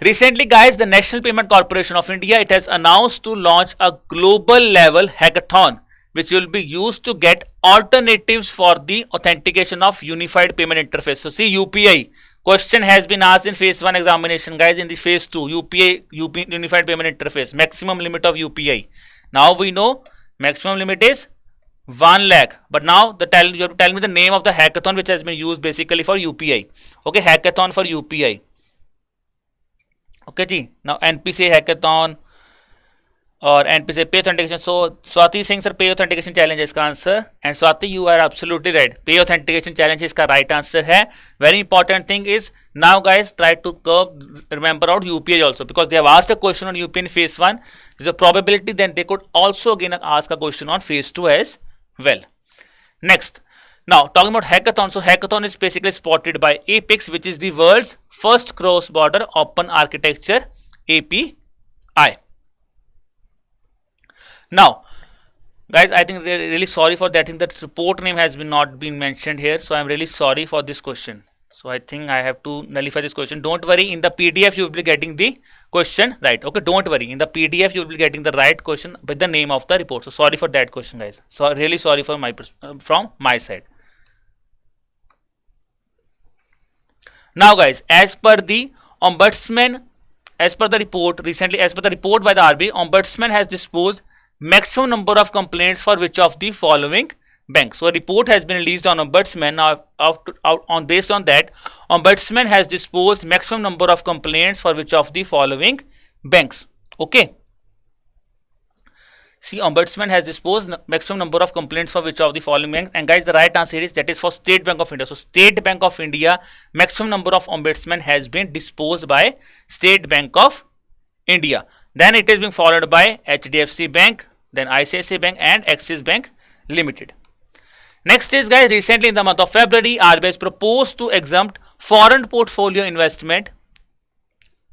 recently guys, the National Payment Corporation of India, it has announced to launch a global level hackathon, which will be used to get alternatives for the authentication of unified payment interface. So see, UPI question has been asked in phase 1 examination, guys. In the phase 2, UPI unified payment interface, maximum limit of UPI. Now we know maximum limit is 1 lakh. But now you have to tell me the name of the hackathon which has been used basically for UPI. Okay, hackathon for UPI. Okay, ji. Now NPCC Hackathon or NPCC Pay Authentication. So Swati is saying, sir, Pay Authentication Challenge is the answer. And Swati, you are absolutely right. Pay Authentication Challenge is the right answer. Hai. Very important thing is, now guys, try to remember out UPI also, because they have asked a question on UPI in phase 1. There's a probability then they could also again ask a question on phase 2 as well. Next, now talking about hackathon. So hackathon is basically supported by APIX, which is the world's first cross-border open architecture API. Now guys, I think they're really sorry for that thing, that report name has not been mentioned here. So I'm really sorry for this question. So I think I have to nullify this question. Don't worry, in the PDF you will be getting the question right. Okay, don't worry, in the PDF you will be getting the right question with the name of the report. So sorry for that question, guys. So really sorry for from my side. Now guys, as per the Ombudsman, as per the report by the RBI, Ombudsman has disposed maximum number of complaints for which of the following banks. So a report has been released on Ombudsman. Now based on that, Ombudsman has disposed maximum number of complaints for which of the following banks. Okay. See, Ombudsman has disposed maximum number of complaints for which of the following banks. And guys, the right answer is, that is for State Bank of India. So State Bank of India, maximum number of Ombudsman has been disposed by State Bank of India. Then it is being followed by HDFC Bank, then ICICI Bank and Axis Bank Limited. Next is, guys, recently in the month of February, RBI has proposed to exempt foreign portfolio investment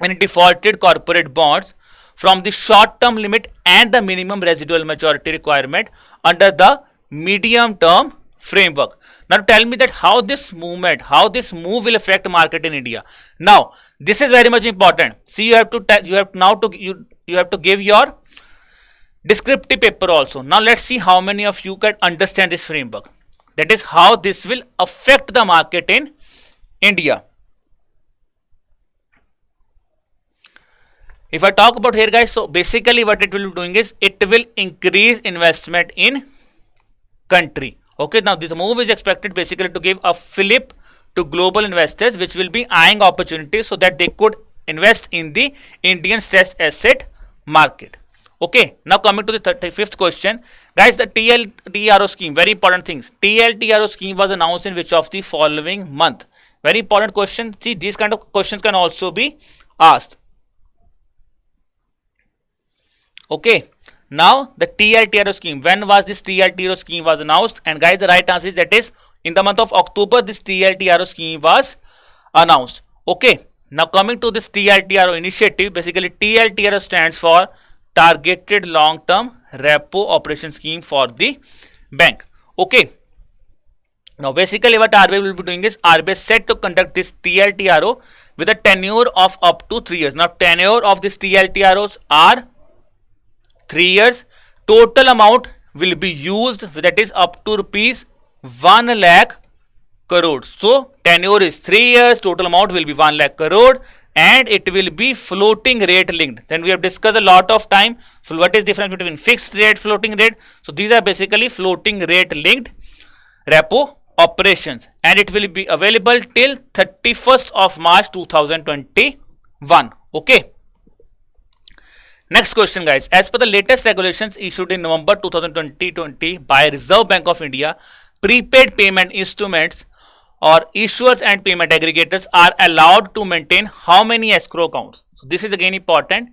in defaulted corporate bonds from the short-term limit and the minimum residual maturity requirement under the medium-term framework. Now tell me that how this move will affect market in India. Now this is very much important. See, you have to give your descriptive paper also. Now let's see how many of you can understand this framework. That is how this will affect the market in India. If I talk about here, guys, so basically what it will be doing is, it will increase investment in country. Okay, now this move is expected basically to give a fillip to global investors, which will be eyeing opportunities so that they could invest in the Indian stressed asset market. Okay, now coming to the 35th question, guys, the TLTRO scheme, very important things. TLTRO scheme was announced in which of the following month? Very important question. See, these kind of questions can also be asked. Okay, now the TLTRO scheme, when was this TLTRO scheme was announced? And guys, the right answer is, that is in the month of October this TLTRO scheme was announced. Okay, Now coming to this TLTRO initiative, basically TLTRO stands for Targeted Long-Term Repo Operation Scheme for the bank. Okay. Now basically what RBI will be doing is RBI is set to conduct this TLTRO with a tenure of up to 3 years. Now tenure of this TLTROs are 3 years. Total amount will be used, that is up to rupees 1 lakh crore. So tenure is 3 years, total amount will be 1 lakh crore, and it will be floating rate linked. Then we have discussed a lot of time. So what is the difference between fixed rate, floating rate? So these are basically floating rate linked repo operations, and it will be available till 31st of March 2021. Okay. Next question, guys. As per the latest regulations issued in November 2020 by Reserve Bank of India, prepaid payment instruments or issuers and payment aggregators are allowed to maintain how many escrow accounts? So this is again important.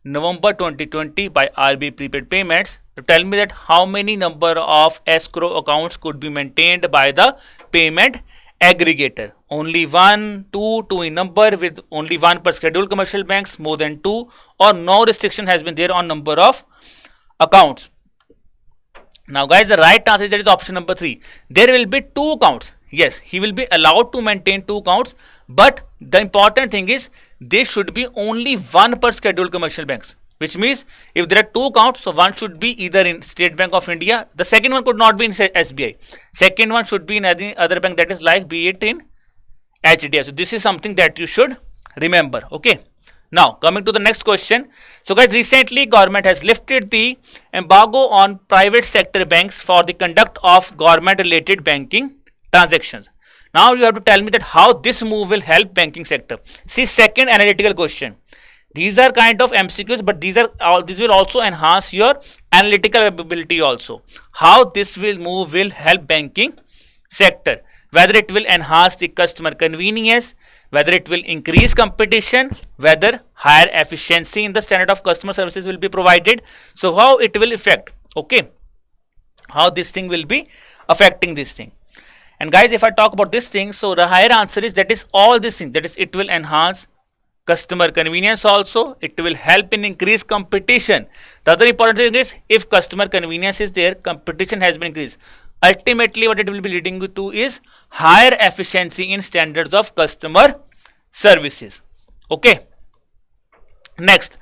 November 2020 by RBI prepaid payments. To tell me that how many number of escrow accounts could be maintained by the payment aggregator. Only 1, 2 in number, with only 1 per scheduled commercial banks, more than 2, or no restriction has been there on number of accounts. Now guys, the right answer is, that is option number 3. There will be 2 accounts. Yes, he will be allowed to maintain 2 accounts, but the important thing is there should be only 1 per scheduled commercial banks. Which means if there are 2 accounts, so one should be either in State Bank of India. The second one could not be in SBI. Second one should be in any other bank, that is like be it in HDFC. So this is something that you should remember. Okay. Now coming to the next question. So guys, recently government has lifted the embargo on private sector banks for the conduct of government related banking transactions. Now you have to tell me that how this move will help banking sector. See, second analytical question. These are kind of MCQs, but these will also enhance your analytical ability also. How this will move will help banking sector. Whether it will enhance the customer convenience, whether it will increase competition, whether higher efficiency in the standard of customer services will be provided. So how it will affect, okay, how this thing will be affecting this thing. And guys, if I talk about this thing, so the higher answer is, that is all this thing, that is it will enhance customer convenience also, it will help in increase competition. The other important thing is, if customer convenience is there, competition has been increased. Ultimately what it will be leading to is higher efficiency in standards of customer services. Okay. Next.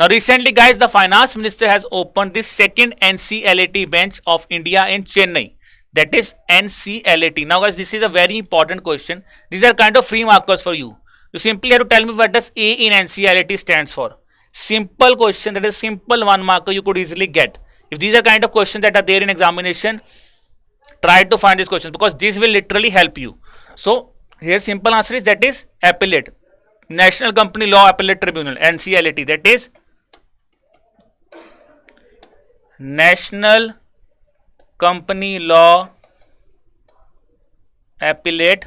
Now recently guys, the finance minister has opened the second NCLT bench of India in Chennai. That is NCLT. Now guys, this is a very important question. These are kind of free markers for you. You simply have to tell me what does A in NCLT stands for. Simple question, that is simple 1 marker you could easily get. If these are kind of questions that are there in examination, try to find this question, because this will literally help you. So here simple answer is, that is appellate. National Company Law Appellate Tribunal, NCLT, that is National Company Law Appellate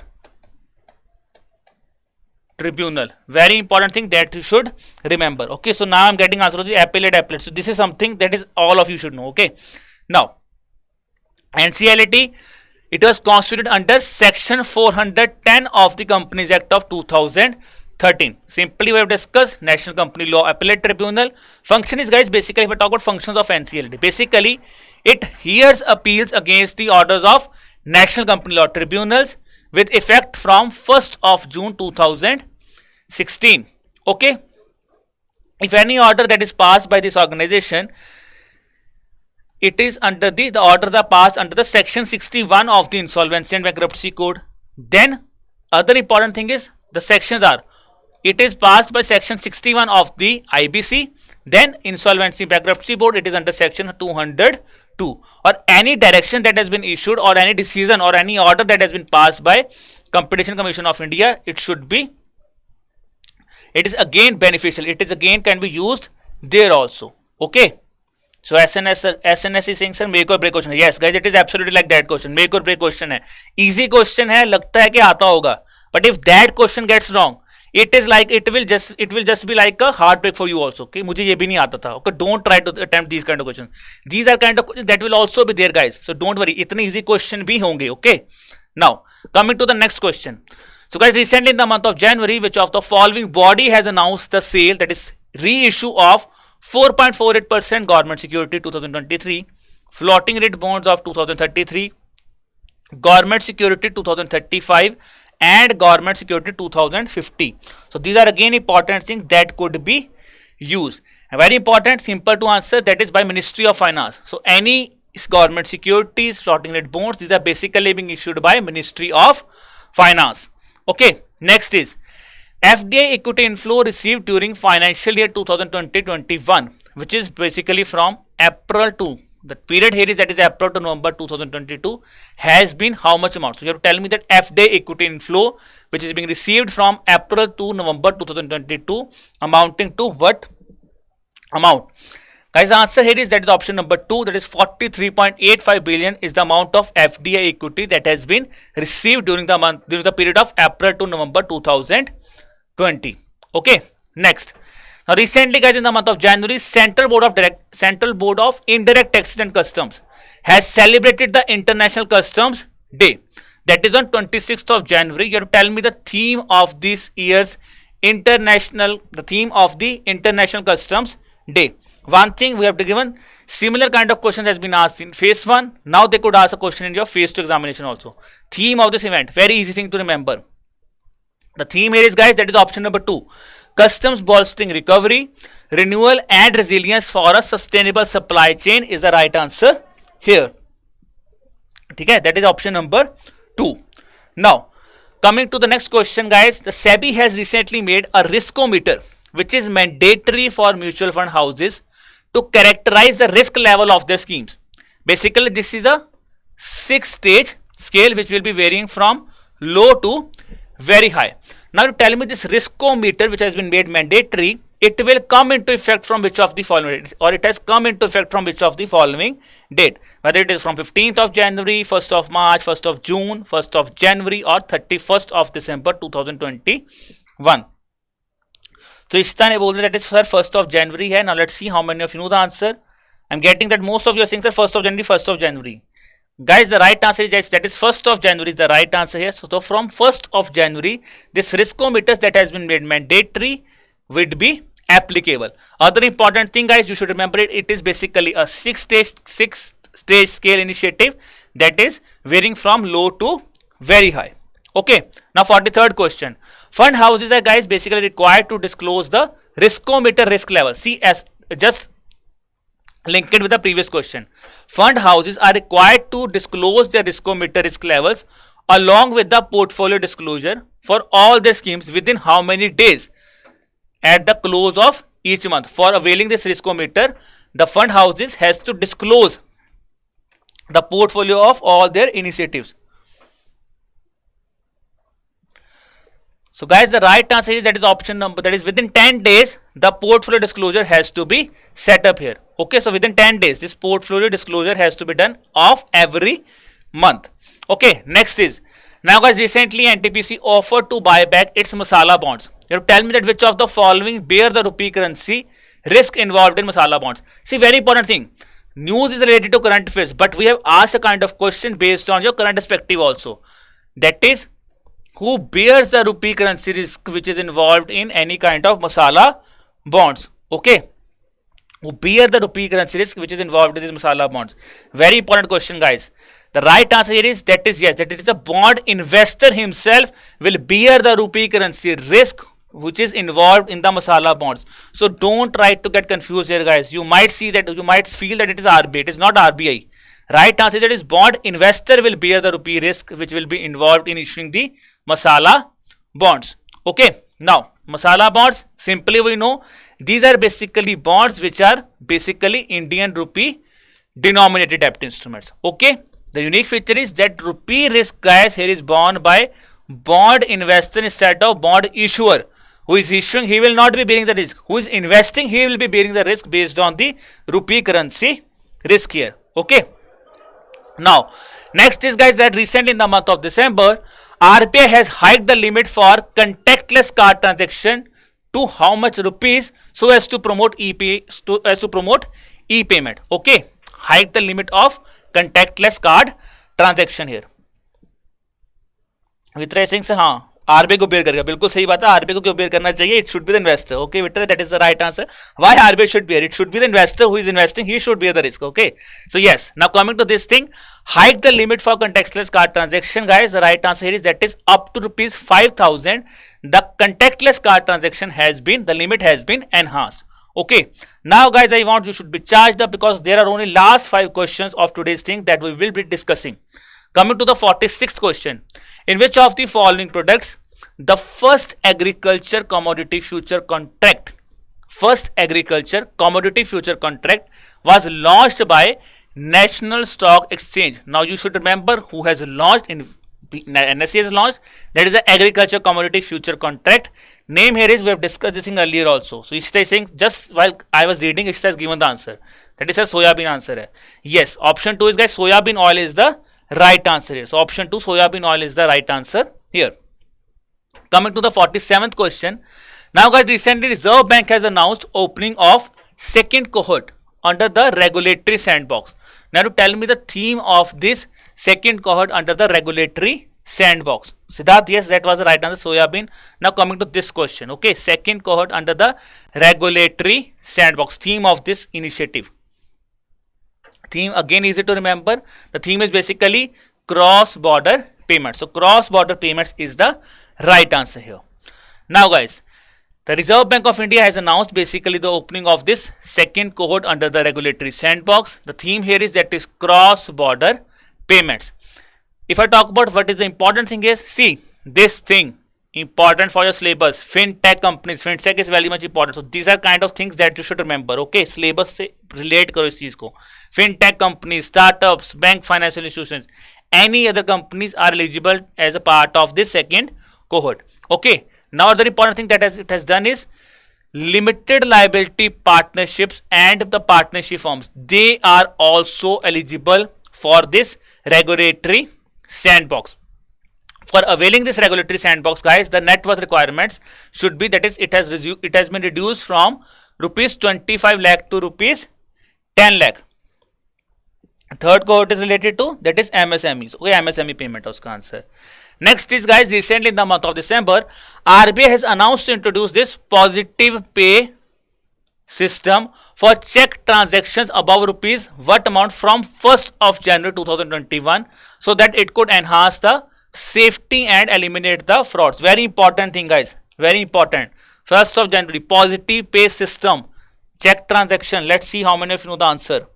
Tribunal. Very important thing that you should remember. Okay, so now I'm getting answer to the appellate. So this is something that is all of you should know. Okay, now NCLT, it was constituted under section 410 of the Companies Act of 2013. Simply we have discussed National Company Law Appellate Tribunal. Function is, guys, basically if I talk about functions of NCLT, basically it hears appeals against the orders of National Company Law Tribunals with effect from 1st of June 2016. Okay, if any order that is passed by this organization, it is under the orders are passed under the section 61 of the Insolvency and Bankruptcy Code. Then other important thing is, the sections are, it is passed by section 61 of the IBC, then Insolvency Bankruptcy Board, it is under section 202. Or any direction that has been issued, or any decision or any order that has been passed by Competition Commission of India, it is again beneficial, it is again can be used there also. Okay, so SNS is saying, sir, make or break question. Yes guys, it is absolutely like that question, make or break question hai, easy question hai, लगता है कि आता होगा, but if that question gets wrong, it is like it will just be like a heartbreak for you also. Okay, मुझे ये भी नहीं आता था. Okay, don't try to attempt these kind of questions. These are kind of questions that will also be there, guys. So don't worry, इतने easy question भी होंगे. Okay, now coming to the next question. So guys, recently in the month of January, which of the following body has announced the sale, that is reissue of 4.48% government security 2023, floating rate bonds of 2033, government security 2035 and government security 2050. So these are again important things that could be used. And very important, simple to answer, that is by Ministry of Finance. So any government securities, floating rate bonds, these are basically being issued by Ministry of Finance. Okay, next is FDI equity inflow received during financial year 2020-21, which is basically from April to the period here is, that is April to November 2022, has been how much amount? So you have to tell me that FDI equity inflow which is being received from April to November 2022 amounting to what amount? Guys, the answer here is, that is option number 2, that is 43.85 billion is the amount of FDI equity that has been received during the period of April to November 2020. Okay, next. Now recently guys, in the month of January, Central Board of Indirect Taxes and Customs has celebrated the International Customs Day. That is on 26th of January. You have to tell me the theme of this year's International Customs Day. One thing we have to given, similar kind of questions has been asked in phase 1. Now they could ask a question in your phase 2 examination also. Theme of this event, very easy thing to remember. The theme here is guys, that is option number 2. Customs bolstering recovery, renewal and resilience for a sustainable supply chain is the right answer here. Okay, that is option number 2. Now, coming to the next question guys, the SEBI has recently made a riskometer which is mandatory for mutual fund houses to characterize the risk level of their schemes. Basically, this is a 6-stage scale which will be varying from low to very high. Now, you tell me this riskometer which has been made mandatory, it will come into effect from which of the following date, or it has come into effect from which of the following date, whether it is from 15th of January, 1st of March, 1st of June, 1st of January or 31st of December 2021. So Ishta ne बोल दिया that is sir 1st of January है. Now let's see how many of you know the answer. I'm getting that most of you are saying sir 1st of January, 1st of January. Guys, the right answer is yes, that is 1st of January is the right answer here. So from 1st of January, this riskometers that has been made mandatory would be applicable. Other important thing guys, you should remember it is basically a 6-stage scale initiative that is varying from low to very high. Okay, now for the third question, fund houses are guys basically required to disclose the riskometer risk level. See, as just link it with the previous question, fund houses are required to disclose their riskometer risk levels along with the portfolio disclosure for all their schemes within how many days at the close of each month. For availing this riskometer, the fund houses has to disclose the portfolio of all their initiatives. So guys, the right answer is, that is option number, that is within 10 days the portfolio disclosure has to be set up here. Okay, so within 10 days this portfolio disclosure has to be done of every month. Okay, next is, now guys, recently NTPC offered to buy back its Masala Bonds. You have to tell me that which of the following bear the rupee currency risk involved in Masala Bonds. See, very important thing, news is related to current affairs, but we have asked a kind of question based on your current perspective also. That is, who bears the rupee currency risk which is involved in any kind of Masala Bonds. Okay, who bear the rupee currency risk which is involved in these Masala Bonds. Very important question guys. The right answer here is, that is yes, that it is a bond investor himself will bear the rupee currency risk which is involved in the Masala Bonds. So don't try to get confused here guys. You might see that, you might feel that it is RBI. It is not RBI. Right answer is, that is bond investor will bear the rupee risk which will be involved in issuing the Masala Bonds. Okay, now Masala Bonds, simply we know these are basically bonds which are basically Indian rupee denominated debt instruments. Okay, the unique feature is that rupee risk guys here is borne by bond investor instead of bond issuer. Who is issuing, he will not be bearing the risk. Who is investing, he will be bearing the risk based on the rupee currency risk here. Okay, now next is guys, that recently in the month of December, RBI has hiked the limit for contactless card transaction to how much rupees so as to promote e-payment. Okay, hike the limit of contactless card transaction here. With Singh, हाँ RBI को bear करेगा, बिल्कुल सही बात है, RBI को क्यों bear करना चाहिए, it should be the investor, okay better, that is the right answer. Why RBI should bear, it should be the investor who is investing, he should bear the risk, okay. So yes, now coming to this thing, hike the limit for contactless card transaction, guys. The right answer here is that is up to rupees 5,000. The contactless card transaction has been, the limit has been enhanced. Okay, now guys, I want you should be charged up because there are only last 5 questions of today's thing that we will be discussing. Coming to the 46th question, in which of the following products the first agriculture commodity future contract, was launched by National Stock Exchange? Now you should remember who has launched, in NSE has launched, that is the agriculture commodity future contract. Name here is, we have discussed this thing earlier also. So Ishita is saying, just while I was reading, Ishita has given the answer, that is a soybean answer hai. Yes, option 2 is, guys, soybean oil is the right answer here. So option 2, soybean oil is the right answer here. Coming to the 47th question, now guys, recently Reserve Bank has announced opening of second cohort under the regulatory sandbox. Now to tell me the theme of this second cohort under the regulatory sandbox. Siddharth, yes, that was the right answer, soybean. Now coming to this question, okay, second cohort under the regulatory sandbox, theme of this initiative. Theme again easy to remember, the theme is basically cross-border payments. So cross-border payments is the right answer here. Now guys, the Reserve Bank of India has announced basically the opening of this second cohort under the regulatory sandbox. The theme here is that is cross-border payments. If I talk about what is the important thing is, see this thing important for your syllabus, fintech companies, fintech is very much important. So these are kind of things that you should remember, okay, syllabus से relate करो इस चीज को. Fintech companies, startups, bank, financial institutions, any other companies are eligible as a part of this second cohort, okay. Now the important thing that it has done is limited liability partnerships and the partnership firms, they are also eligible for this regulatory sandbox. For availing this regulatory sandbox, guys, the net worth requirements should be, that is, it has been reduced from rupees 25 lakh to rupees 10 lakh. Third cohort is related to, that is MSMEs, okay, MSME payment uska answer. Next is, guys, recently in the month of December, RBI has announced to introduce this positive pay system for check transactions above rupees what amount from 1st of January 2021, so that it could enhance the safety and eliminate the frauds. Very important thing, guys, very important. 1st of January, positive pay system, check transaction. Let's see how many of you know the answer.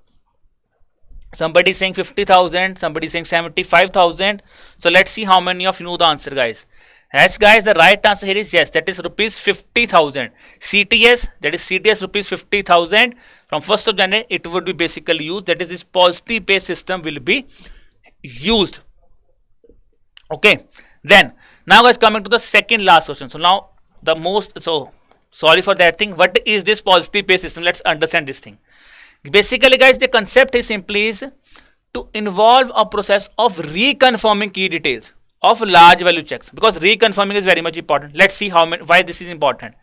Somebody saying 50,000, somebody saying 75,000. So let's see how many of you know the answer, guys. Yes, guys, the right answer here is yes, that is rupees 50,000. CTS, that is CTS rupees 50,000. From 1st of January, it would be basically used. That is, this positive pay system will be used. Okay. Then, now guys, coming to the second last question. So now the most, so sorry for that thing. What is this positive pay system? Let's understand this thing. Basically, guys, the concept is simply is to involve a process of reconfirming key details of large value checks, because reconfirming is very much important. Let's see how many, why this is important.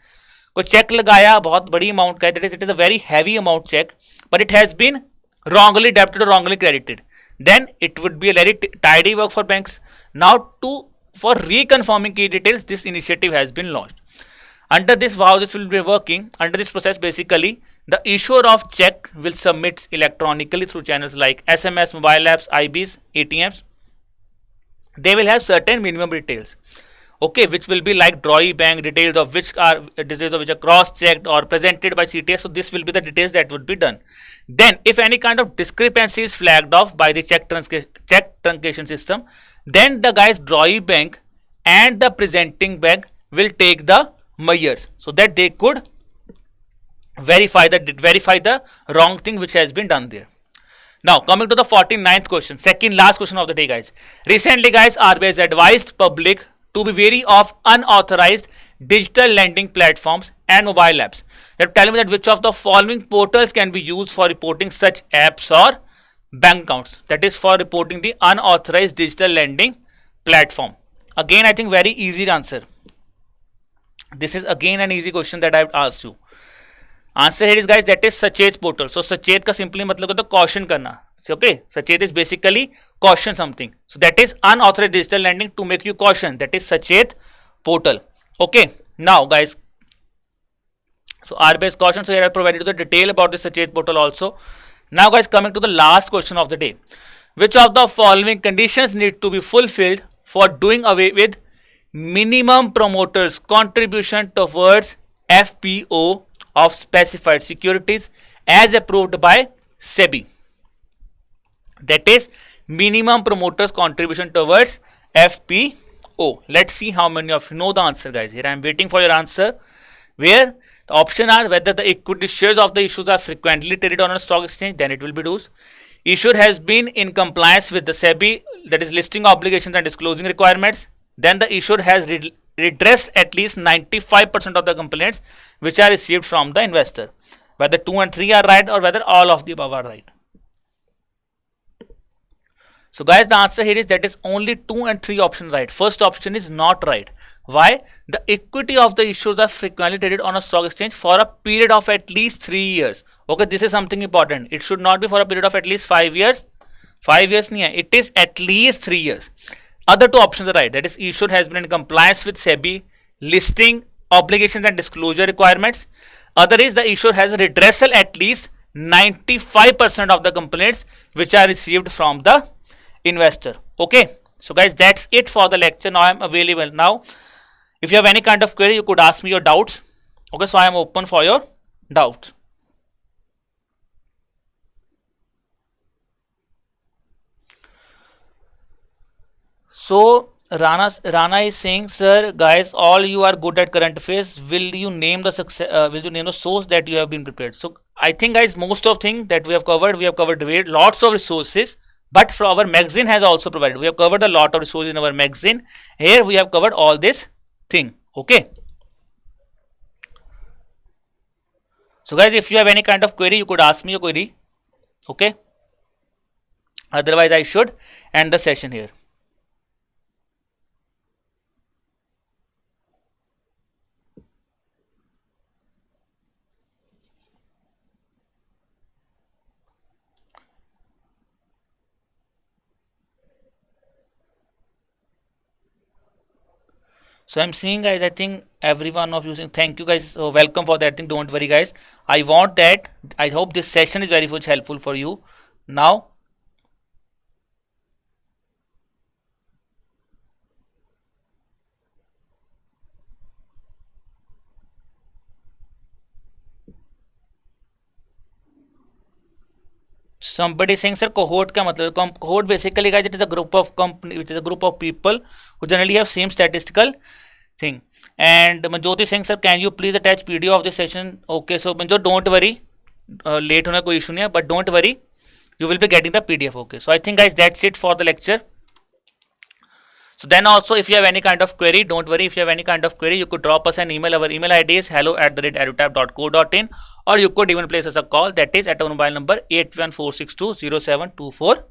कोई check लगाया बहुत बड़ी amount का, that is, it is a very heavy amount check, but it has been wrongly debited or wrongly credited. Then it would be a very tidy work for banks. Now for reconfirming key details, this initiative has been launched. Under this, how this will be working, under this process, basically, the issuer of check will submit electronically through channels like SMS, mobile apps, IBs, ATMs. They will have certain minimum details, okay, which will be like drawee bank details of which are cross-checked or presented by CTS. So this will be the details that would be done. Then, if any kind of discrepancy is flagged off by the check truncation system, then the guys drawee bank and the presenting bank will take the measures so that they could verify the wrong thing which has been done there. Now coming to the 49th question, second last question of the day, guys. Recently, guys, RBI has advised public to be wary of unauthorized digital lending platforms and mobile apps. They have told me that which of the following portals can be used for reporting such apps or bank accounts, that is for reporting the unauthorized digital lending platform. Again, I think very easy answer. This is again an easy question that I have asked you. Answer here is, guys, that is Sachet portal. So Sachet का simply मतलब होता है caution करना. So, okay, Sachet is basically caution something. So that is unauthorized digital lending to make you caution. That is Sachet portal. Okay, now guys, so RBI's caution, so here I provided you the detail about the Sachet portal also. Now guys, coming to the last question of the day. Which of the following conditions need to be fulfilled for doing away with minimum promoters contribution towards FPO of specified securities as approved by SEBI? That is minimum promoters contribution towards FPO. Let's see how many of you know the answer, guys. Here I am waiting for your answer, where the option are whether the equity shares of the issues are frequently traded on a stock exchange, then it will be those. Issuer has been in compliance with the SEBI, that is listing obligations and disclosing requirements, then the issuer has redressed at least 95% of the complaints which are received from the investor. Whether 2 and 3 are right or whether all of the above are right. So guys, the answer here is that is only 2 and 3 option right. First option is not right. Why? The equity of the issuers are frequently traded on a stock exchange for a period of at least 3 years. Okay, this is something important. It should not be for a period of at least 5 years. 5 years nahi hai. It is at least 3 years. Other 2 options are right. That is, issuer has been in compliance with SEBI listing obligations and disclosure requirements. Other is the issuer has redressal at least 95% of the complaints which are received from the investor. Okay, so guys, that's it for the lecture. Now I am available. Now if you have any kind of query, you could ask me your doubts. Okay, so I am open for your doubts. So Rana is saying, sir, guys, all you are good at current affairs. Will you name the success? Will you name the source that you have been prepared? So I think, guys, most of things that we have covered lots of resources. But for our magazine has also provided. We have covered a lot of resources in our magazine. Here we have covered all this thing. Okay. So guys, if you have any kind of query, you could ask me a query. Okay. Otherwise, I should end the session here. So I'm seeing, guys, I think every one of you saying thank you, guys. So welcome for that thing. Don't worry, guys. I want that. I hope this session is very much helpful for you. Now, somebody saying, sir, cohort ka matlab? Cohort basically, guys, it is a group of company, which is a group of people who generally have same statistical thing. And Manjoti saying, sir, can you please attach PDF of this session? Okay, so Manjot, don't worry, late hona koi issue nahi hai, but don't worry, you will be getting the PDF. Okay, so I think, guys, that's it for the lecture. So then also, if you have any kind of query, don't worry. If you have any kind of query, you could drop us an email. Our email ID is hello@edutap.co.in, or you could even place us a call, that is at our mobile number 814620724.